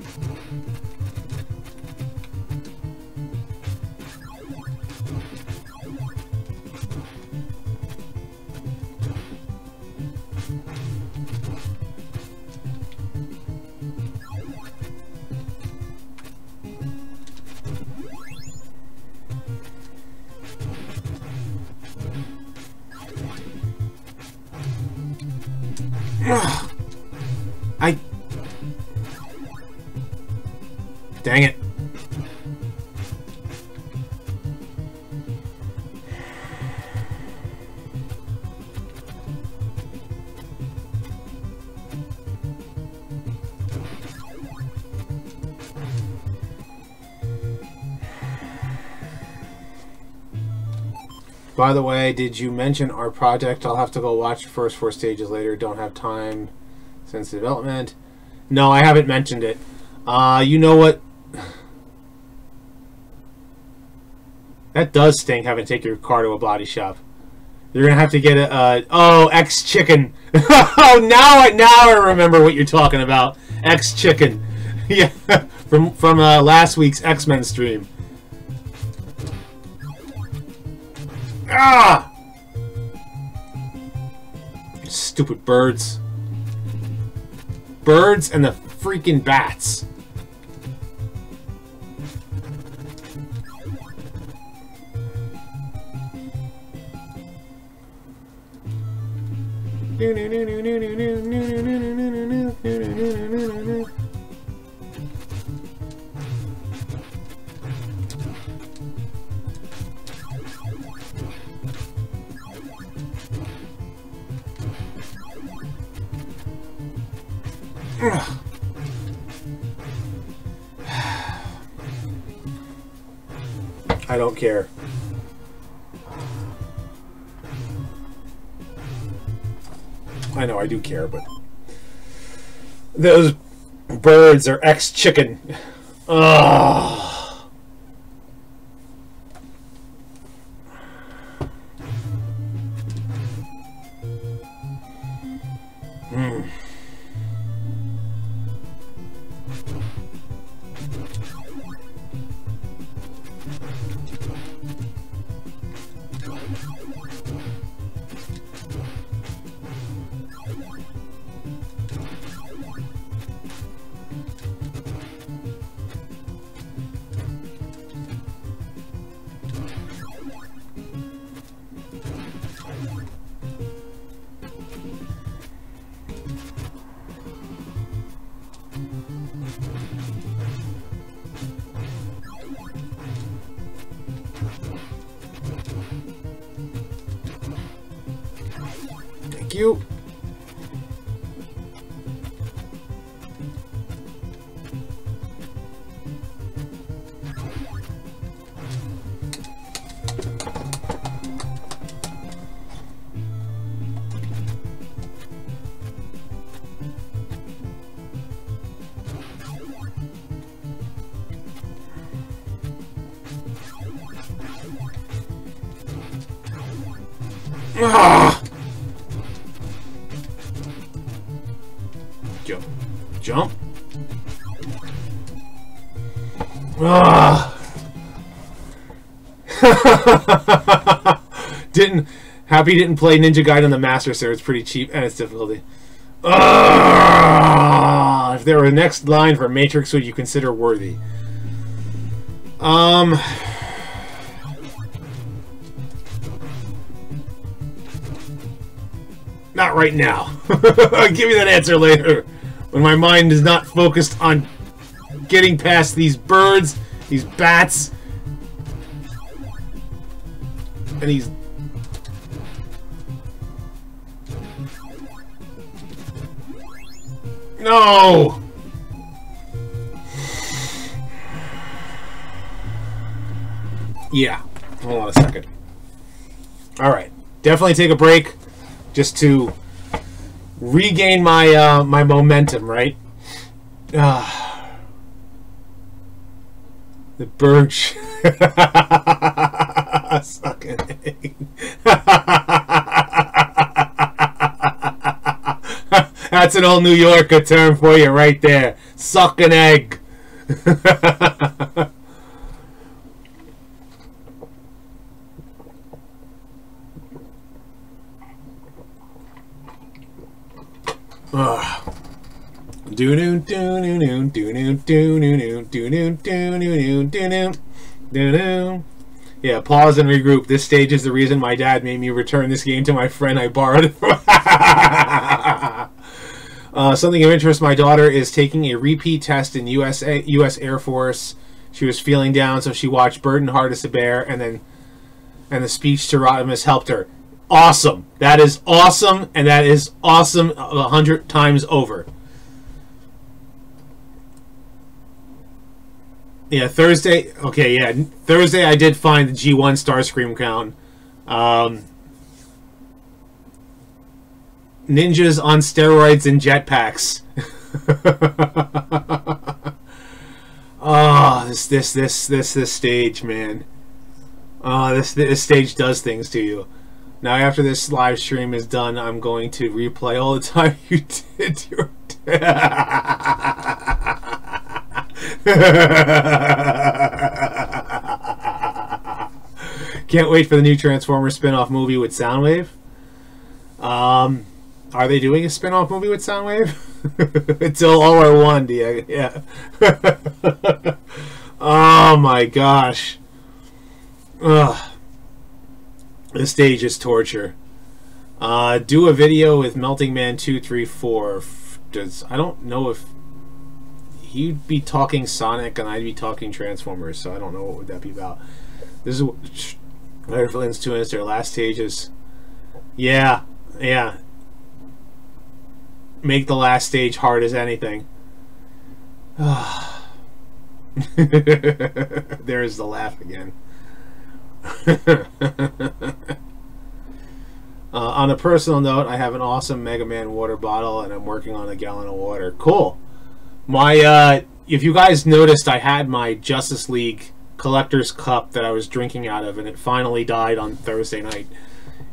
Dang it. By the way, did you mention our project? I'll have to go watch the first 4 stages later. Don't have time since development. No, I haven't mentioned it. You know what? That does stink, having to take your car to a body shop. You're gonna have to get a oh, X Chicken. Oh, now I remember what you're talking about. X Chicken. Yeah, from last week's X-Men stream. Ah! Stupid birds. Birds and the freaking bats. I don't care. I know I do care, but those birds are ex-chicken. Ugh. Thank you. Ah! Jump. Jump. Ah! Happy didn't play Ninja Gaiden on the Master Server. It's pretty cheap and it's difficulty. Ah! If there were a next line for Matrix, would you consider worthy? Not right now. I'll give you that answer later. When my mind is not focused on getting past these birds, these bats, and these... No! Yeah. Hold on a second. Alright. Definitely take a break. Just to regain my my momentum, right? The birch. Sucking egg. That's an old New Yorker term for you right there. Suck an egg. Yeah, pause and regroup. This stage is the reason my dad made me return this game to my friend I borrowed it from. Something of interest, my daughter is taking a repeat test in U.S. Air Force. She was feeling down, so she watched Burden Hardest to Bear, and the speech to Rodimus helped her. Awesome. That is awesome, and that is awesome 100 times over. Yeah, Thursday. Okay, yeah, Thursday I did find the G1 Starscream crown. Ninjas on steroids and jetpacks. Oh, this stage, man. Oh, this stage does things to you. Now, after this live stream is done, I'm going to replay all the time you did your. Can't wait for the new Transformers spin-off movie with Soundwave. Are they doing a spin-off movie with Soundwave? Until OR1, yeah. Oh my gosh. Ugh. This stage is torture. Do a video with Melting Man 234. I don't know if he'd be talking Sonic and I'd be talking Transformers, so I don't know what would that be about. This is what Lynn's 2 minutes. Their last stages. Yeah. Make the last stage hard as anything. There's the laugh again. On a personal note, I have an awesome Mega Man water bottle, and I'm working on a gallon of water. Cool. My if you guys noticed, I had my Justice League collector's cup that I was drinking out of, and it finally died on Thursday night.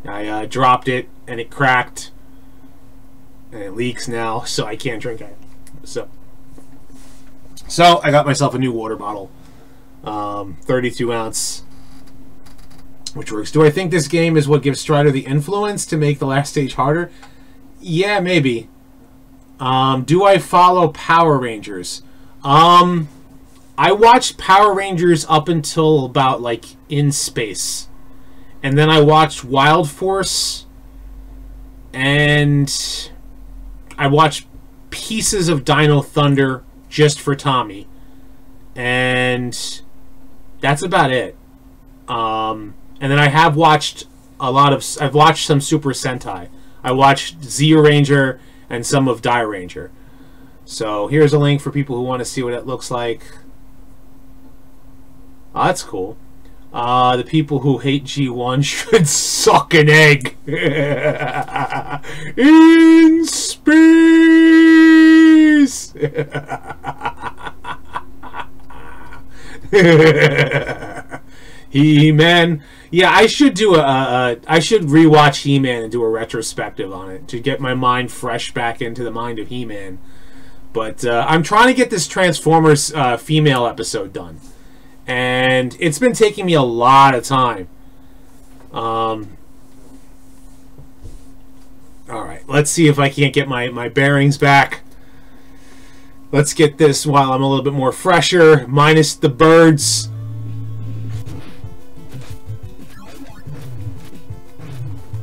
I dropped it, and it cracked, and it leaks now, so I can't drink it. So I got myself a new water bottle, 32 ounce, which works. Do I think this game is what gives Strider the influence to make the last stage harder? Yeah, maybe. Do I follow Power Rangers? I watched Power Rangers up until about, like, In Space. And then I watched Wild Force. And I watched pieces of Dino Thunder just for Tommy. And that's about it. And then I have watched I've watched some Super Sentai. I watched Zeo Ranger and some of Die Ranger. So here's a link for people who want to see what it looks like. Oh, that's cool. The people who hate G1 should suck an egg. In space. He-Man. Yeah, I should do I should rewatch He-Man and do a retrospective on it to get my mind fresh back into the mind of He-Man. But I'm trying to get this Transformers female episode done, and it's been taking me a lot of time. All right, let's see if I can't get my bearings back. Let's get this while I'm a little bit more fresher, minus the birds.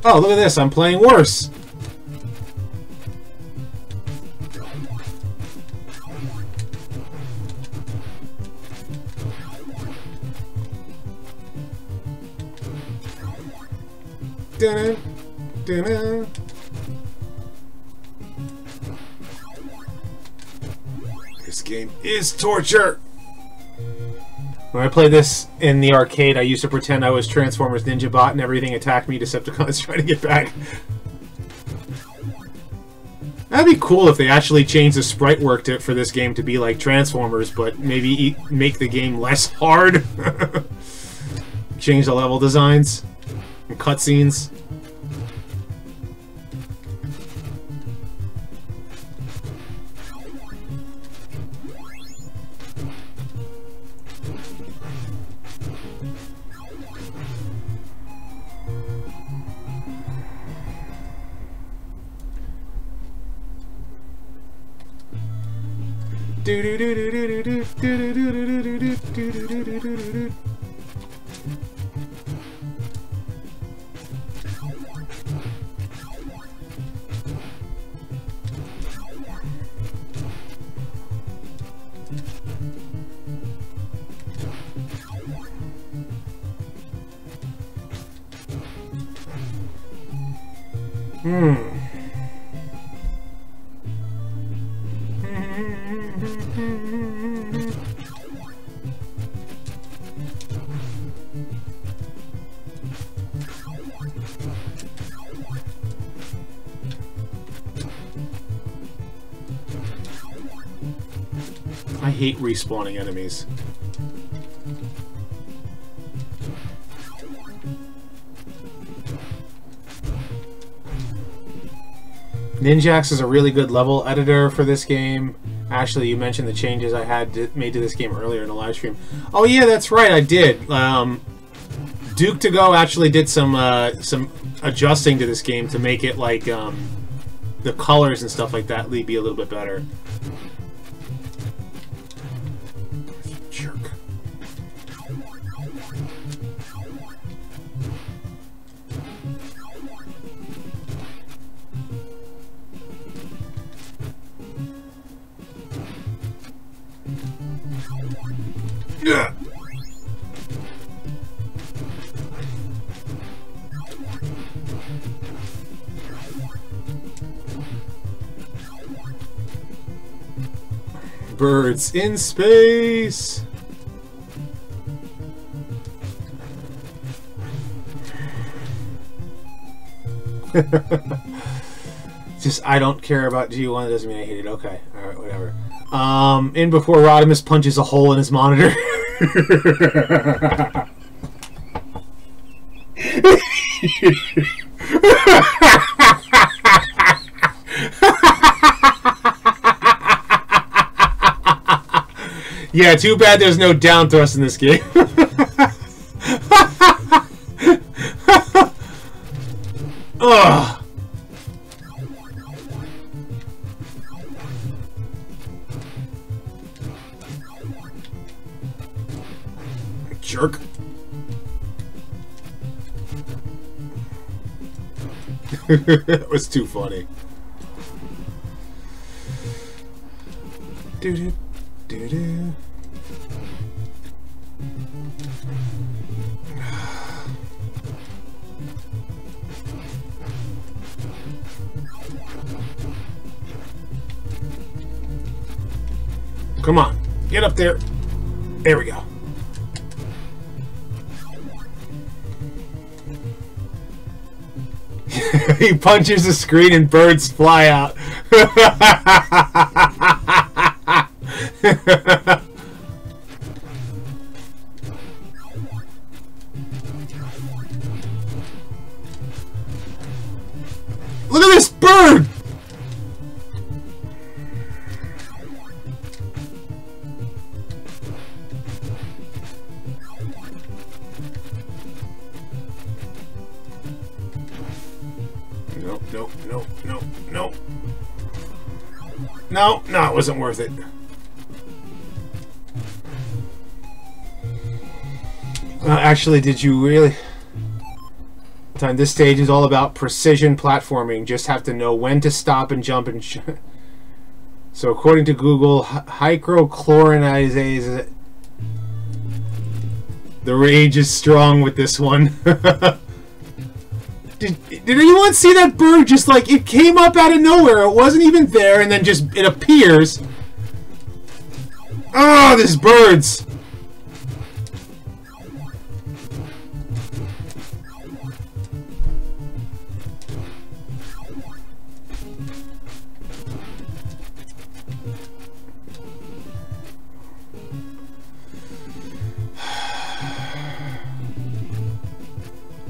Oh, look at this. I'm playing worse. Dun-dun, dun-dun. This game is torture. When I played this in the arcade, I used to pretend I was Transformers Ninja Bot and everything attacked me. Decepticons trying to get back. That'd be cool if they actually changed the sprite work for this game to be like Transformers, but maybe make the game less hard. Change the level designs and cutscenes. I hate respawning enemies. Ninjax is a really good level editor for this game. Ashley, you mentioned the changes I had made to this game earlier in the live stream. Oh yeah, that's right, I did. Duke to Go actually did some adjusting to this game to make it like the colors and stuff like that be a little bit better. Jerk. Yeah. Birds in space. Just, I don't care about G1, doesn't mean I hate it. Okay, alright, whatever. In before Rodimus punches a hole in his monitor. Yeah, too bad there's no down thrust in this game. Ugh. Jerk. That was too funny. Doo-doo, doo-doo. Come on, get up there. There we go. He punches the screen and birds fly out. Look at this bird! No, it wasn't worth it. Actually, did you really? This stage is all about precision platforming. Just have to know when to stop and jump and so according to Google, hycrochlorinizase. The rage is strong with this one. Did anyone see that bird? Just like it came up out of nowhere. It wasn't even there, and then just it appears. Oh, these birds!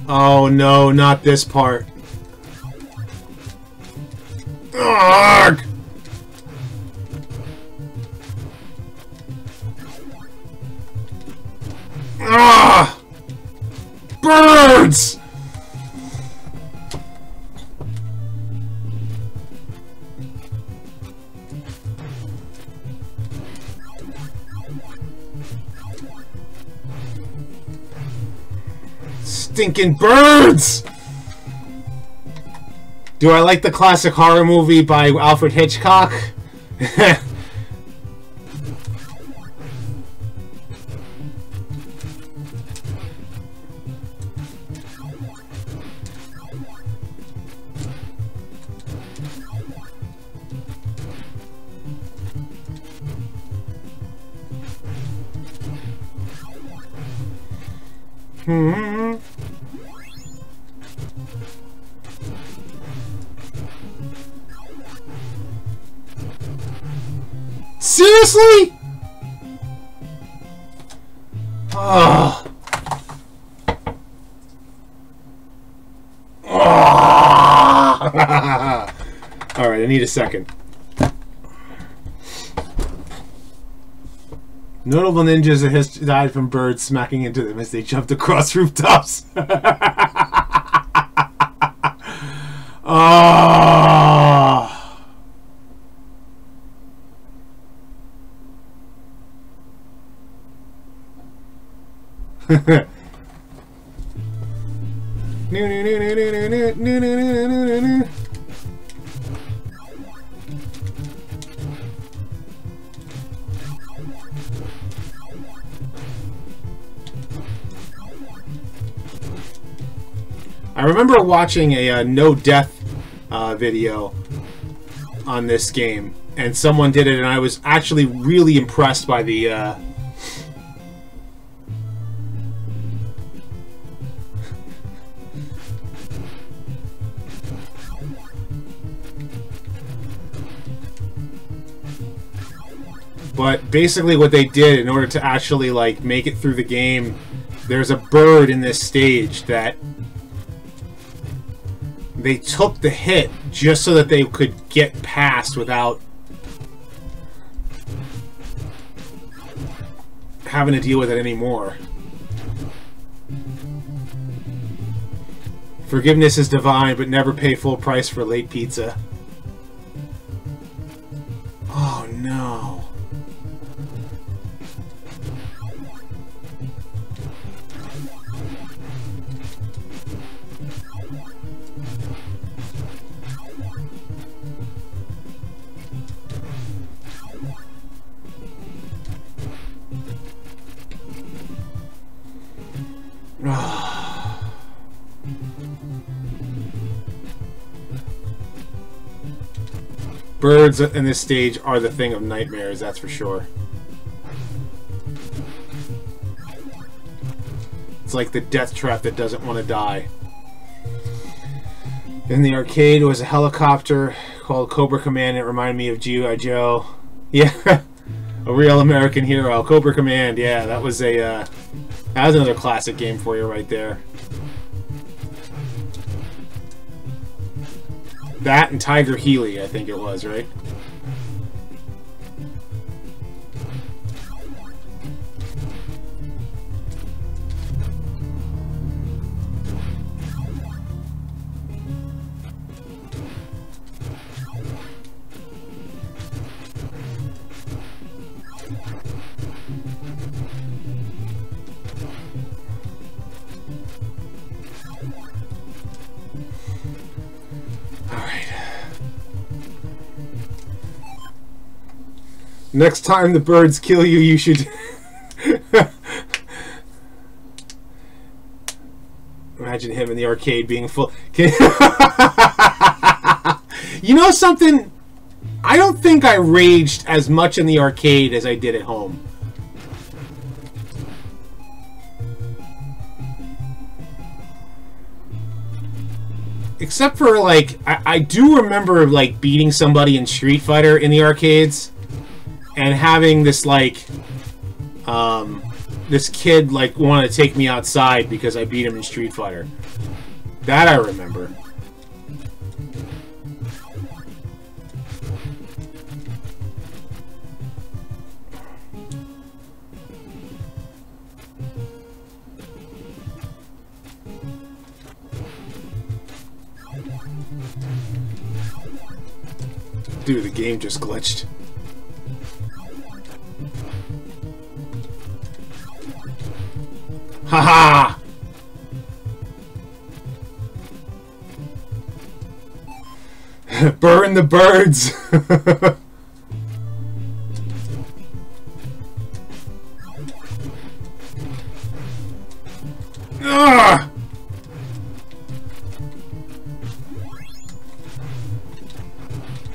Oh no, not this part. Arrgh! Ah! Birds! stinking birds! Do I like the classic horror movie by Alfred Hitchcock? Seriously? Oh. Alright, I need a second. Notable ninjas that died from birds smacking into them as they jumped across rooftops. Oh. I remember watching a no death video on this game, and someone did it, and I was actually really impressed by the but basically what they did in order to actually like make it through the game, there's a bird in this stage that they took the hit just so that they could get past without having to deal with it anymore. Forgiveness is divine, but never pay full price for late pizza. Oh no. Birds in this stage are the thing of nightmares, that's for sure. It's like the death trap that doesn't want to die. In the arcade was a helicopter called Cobra Command. It reminded me of G.I. Joe. Yeah, a real American hero. Cobra Command, yeah, that was a that was another classic game for you right there. That and Tiger Healy, I think it was, right? Next time the birds kill you, you should... Imagine him in the arcade being full... You know something? I don't think I raged as much in the arcade as I did at home. Except for, like, I do remember, like, beating somebody in Street Fighter in the arcades. And having this, like, this kid, like, want to take me outside because I beat him in Street Fighter. That I remember. Dude, the game just glitched. Haha! Burn the birds! Ugh!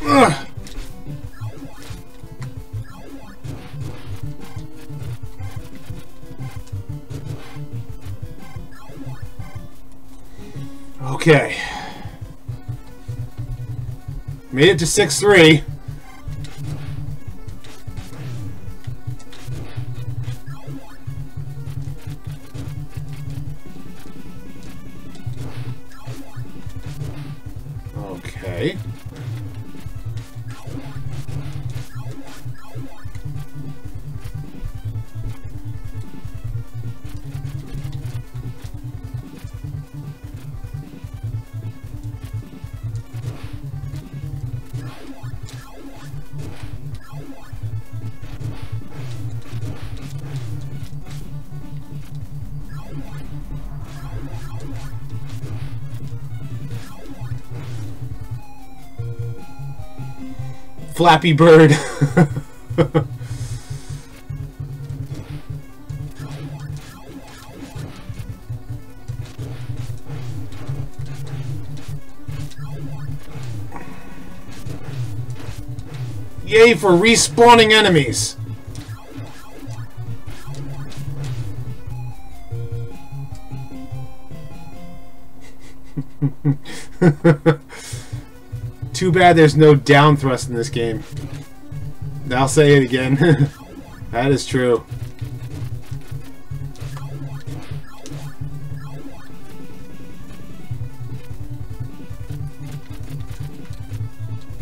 Ugh! Okay. Made it to 6-3. Okay. Flappy Bird. Yay for respawning enemies. Too bad there's no down thrust in this game. I'll say it again. That is true.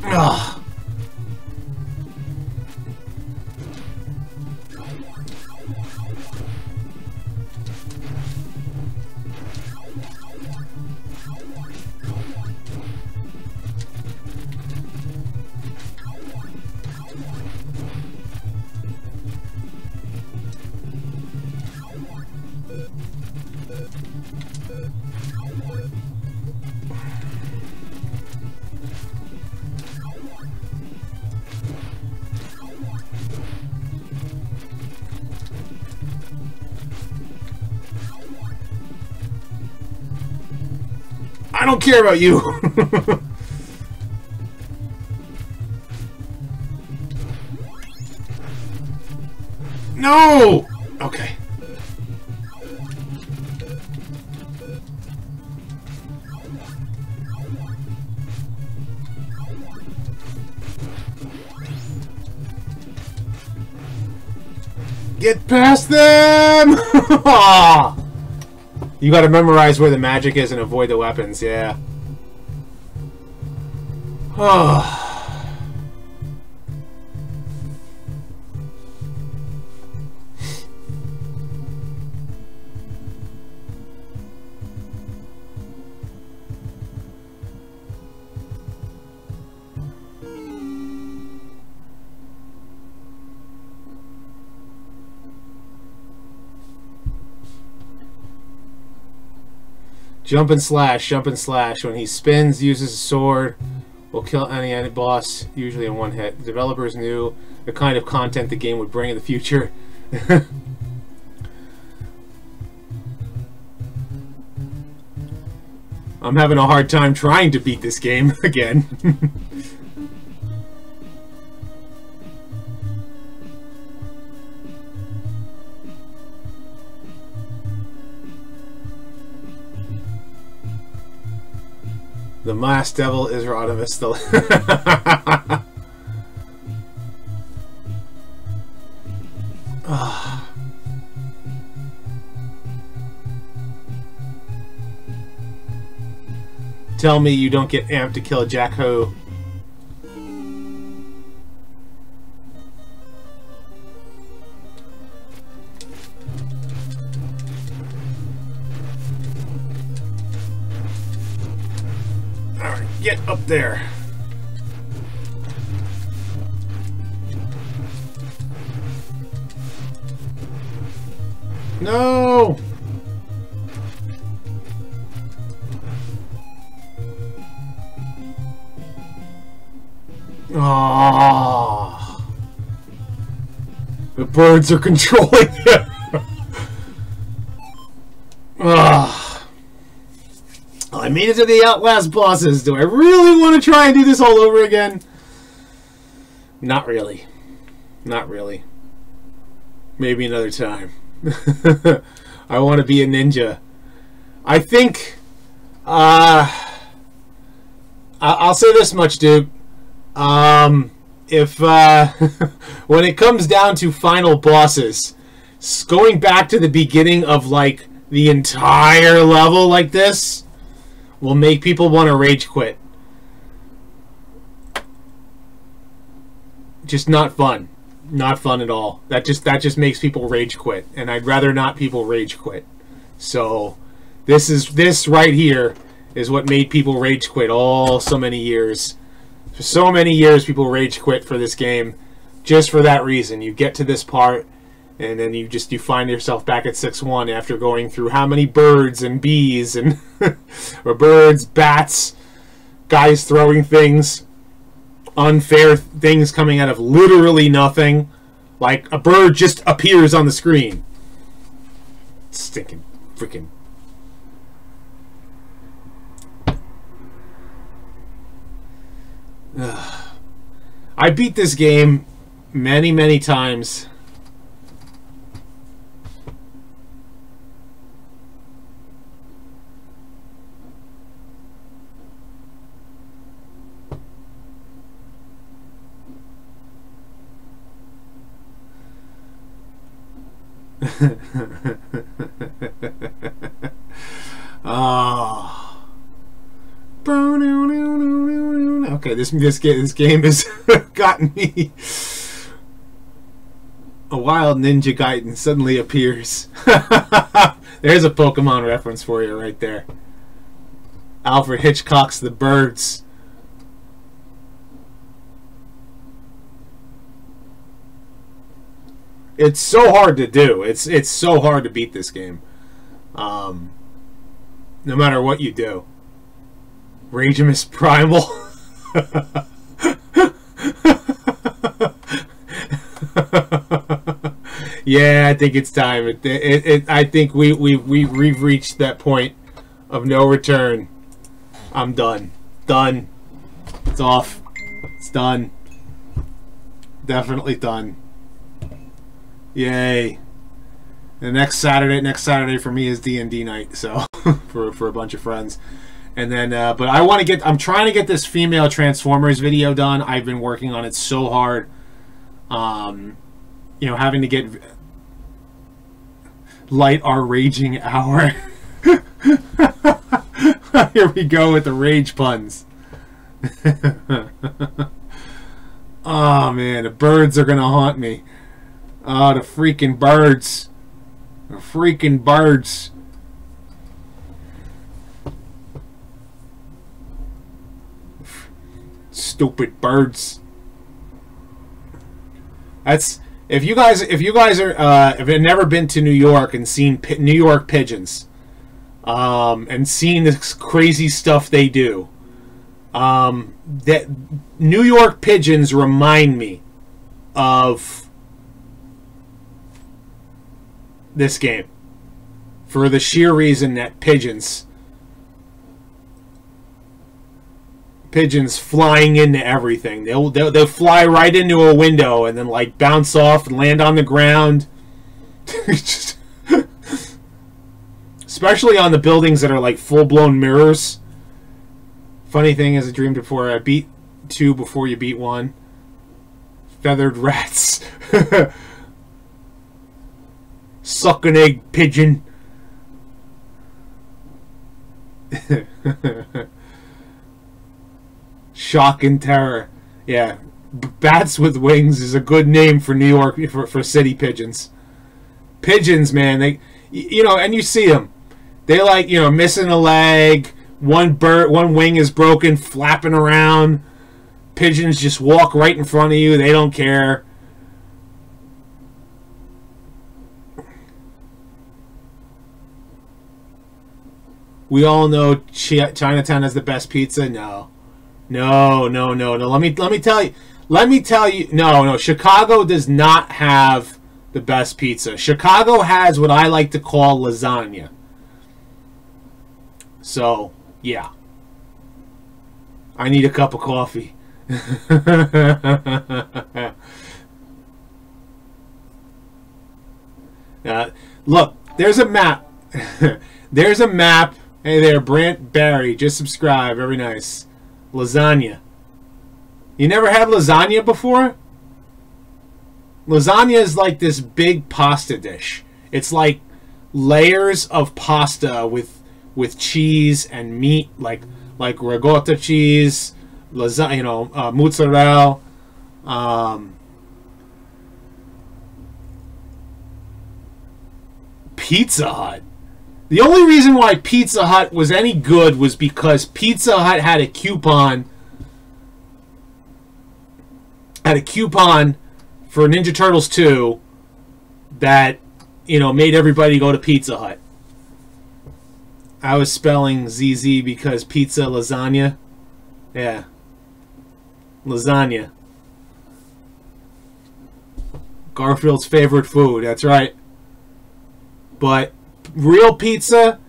Ugh. I don't care about you. No! Okay. Get past them! You gotta memorize where the magic is and avoid the weapons, yeah. Jump and slash, jump and slash. When he spins, uses a sword, will kill any boss, usually in one hit. The developers knew the kind of content the game would bring in the future. I'm having a hard time trying to beat this game again. The masked devil is Rodimus. Tell me you don't get amped to kill Jack Ho. Alright, get up there. No! birds are controlling him. I made it to the Outlast bosses. Do I really want to try and do this all over again? Not really. Not really. Maybe another time. I want to be a ninja. I think... I'll say this much, dude. If when it comes down to final bosses, going back to the beginning of like the entire level like this will make people want to rage quit. Just not fun. Not fun at all. That just makes people rage quit, and I'd rather not people rage quit. So this right here is what made people rage quit all so many years. For so many years, people rage quit for this game, just for that reason. You get to this part, and then you find yourself back at 6-1 after going through how many birds and bees and or birds, bats, guys throwing things, unfair things coming out of literally nothing, like a bird just appears on the screen. Stinking freaking. I beat this game many, many times. Oh. Okay, this game has gotten me. A wild Ninja Gaiden suddenly appears. There's a Pokemon reference for you right there. Alfred Hitchcock's The Birds. It's so hard to do. It's so hard to beat this game. No matter what you do. Ragemus Primal. Yeah, I think it's time. I think we've reached that point of no return. I'm done. Done. It's off. It's done. Definitely done. Yay. The next Saturday for me is D&D night, so for a bunch of friends. And then but I'm trying to get this female Transformers video done. I've been working on it so hard. You know, having to get light our raging hour. Here we go with the rage puns. Oh man, the birds are gonna haunt me. Oh, the freaking birds. The freaking birds. Stupid birds. That's if you guys are have never been to New York and seen New York pigeons, and seen this crazy stuff they do, that New York pigeons remind me of this game, for the sheer reason that pigeons flying into everything. They'll fly right into a window and then like bounce off and land on the ground. Just, especially on the buildings that are like full-blown mirrors. Funny thing is, I dreamed before I beat 2 before you beat 1. Feathered rats. Suck an egg, pigeon. Shock and terror. Yeah, bats with wings is a good name for New York, for city pigeons. Pigeons, man, they, you know, and you see them. They like, you know, missing a leg, one wing is broken, flapping around. Pigeons just walk right in front of you. They don't care. We all know Chinatown has the best pizza. No. No. Let me tell you. No. Chicago does not have the best pizza. Chicago has what I like to call lasagna. So, yeah. I need a cup of coffee. Look, there's a map. There's a map. Hey there, Brant Barry. Just subscribe. Very nice. Lasagna. You never had lasagna before? Lasagna is like this big pasta dish. It's like layers of pasta with cheese and meat, like ricotta cheese, lasagna, mozzarella. Pizza Hut. The only reason why Pizza Hut was any good was because Pizza Hut had a coupon. For Ninja Turtles 2 that, made everybody go to Pizza Hut. I was spelling ZZ because pizza, lasagna. Yeah. Lasagna. Garfield's favorite food, that's right. But real pizza,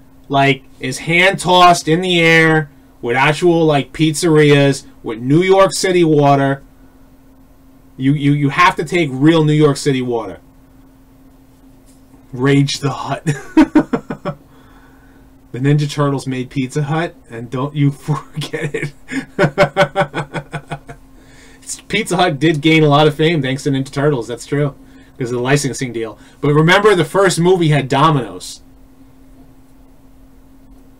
is hand-tossed in the air with actual, pizzerias with New York City water. You have to take real New York City water. Rage the Hut. The Ninja Turtles made Pizza Hut, and don't you forget it. Pizza Hut did gain a lot of fame thanks to Ninja Turtles, that's true, because of the licensing deal. But remember, the first movie had Domino's.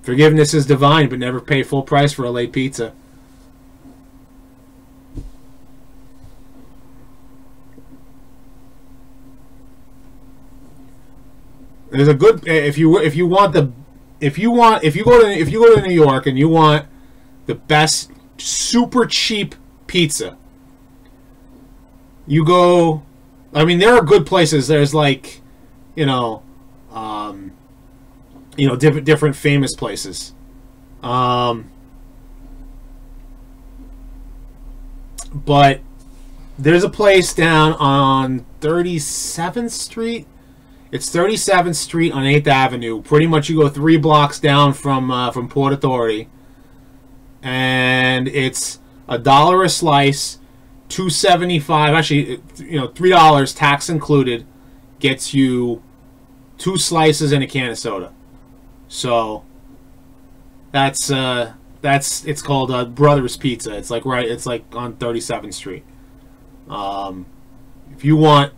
Forgiveness is divine, but never pay full price for a late pizza. There's a good if you go to New York and you want the best super cheap pizza, you go. I mean, there are good places. There's different famous places. But there's a place down on 37th Street. It's 37th Street on 8th Avenue. Pretty much you go 3 blocks down from Port Authority. And it's $1 a slice, $2.75. Actually, $3 tax included gets you 2 slices and a can of soda. So it's called Brothers Pizza. It's like on 37th Street. If you want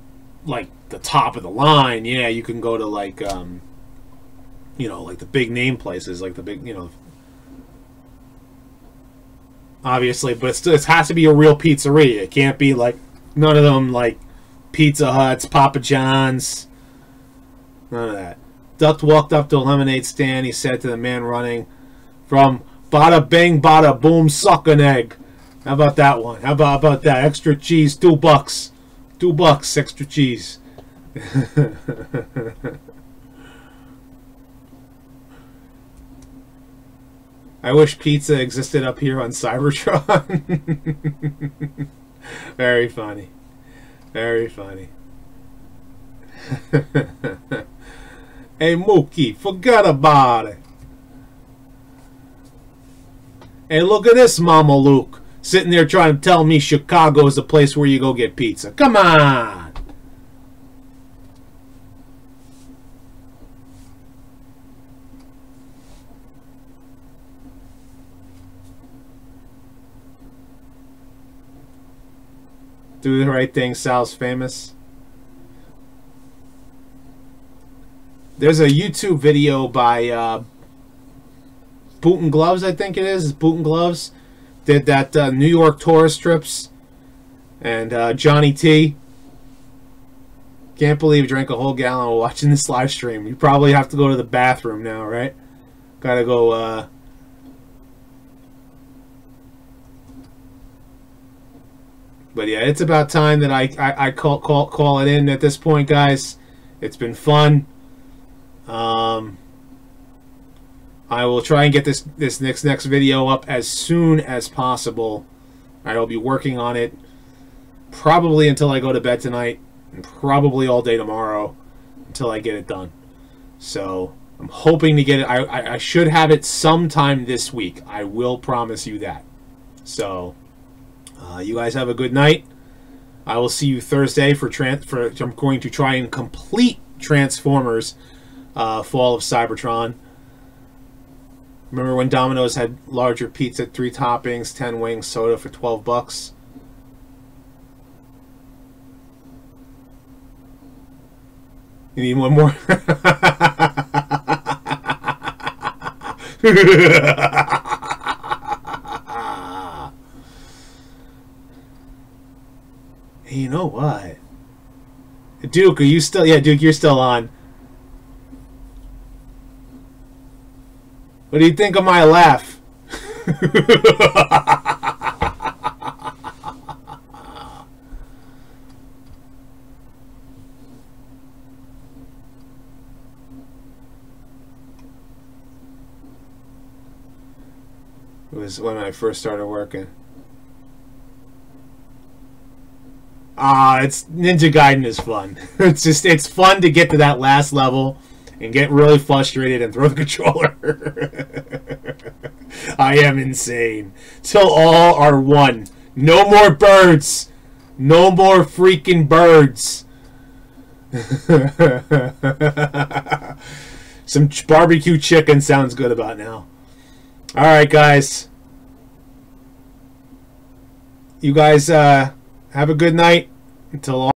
the top of the line, yeah, you can go to the big name places, like the big, obviously, but it has to be a real pizzeria. It can't be none of them Pizza Huts, Papa John's, none of that. Duck walked up to a lemonade stand. He said to the man running from Bada Bing, Bada Boom, suck an egg. How about that one? How about that? Extra cheese, $2. $2 extra cheese. I wish pizza existed up here on Cybertron. Very funny. Very funny. Hey, Mookie, forget about it. Hey, look at this, Mama Luke. Sitting there trying to tell me Chicago is the place where you go get pizza. Come on. Do the right thing, Sal's famous. There's a YouTube video by Boot and Gloves, I think it is. It's Boot and Gloves. Did that New York tourist trips. And Johnny T. Can't believe you drank a whole gallon while watching this live stream. You probably have to go to the bathroom now, right? Gotta go, But yeah, it's about time that I call it in at this point, guys. It's been fun. I will try and get this next video up as soon as possible. I will be working on it probably until I go to bed tonight. and probably all day tomorrow until I get it done. So I'm hoping to get it. I should have it sometime this week. I will promise you that. So you guys have a good night. I will see you Thursday for I'm going to try and complete Transformers Fall of Cybertron. Remember when Domino's had larger pizza, 3 toppings, 10 wings, soda for $12? You need one more? Hey, you know what? Duke, are you still... Yeah, Duke, you're still on. What do you think of my laugh? It was when I first started working. It's Ninja Gaiden is fun. It's fun to get to that last level and get really frustrated and throw the controller. I am insane. Till all are one. No more birds. No more freaking birds. Some barbecue chicken sounds good about now. Alright, guys. You guys have a good night. Until all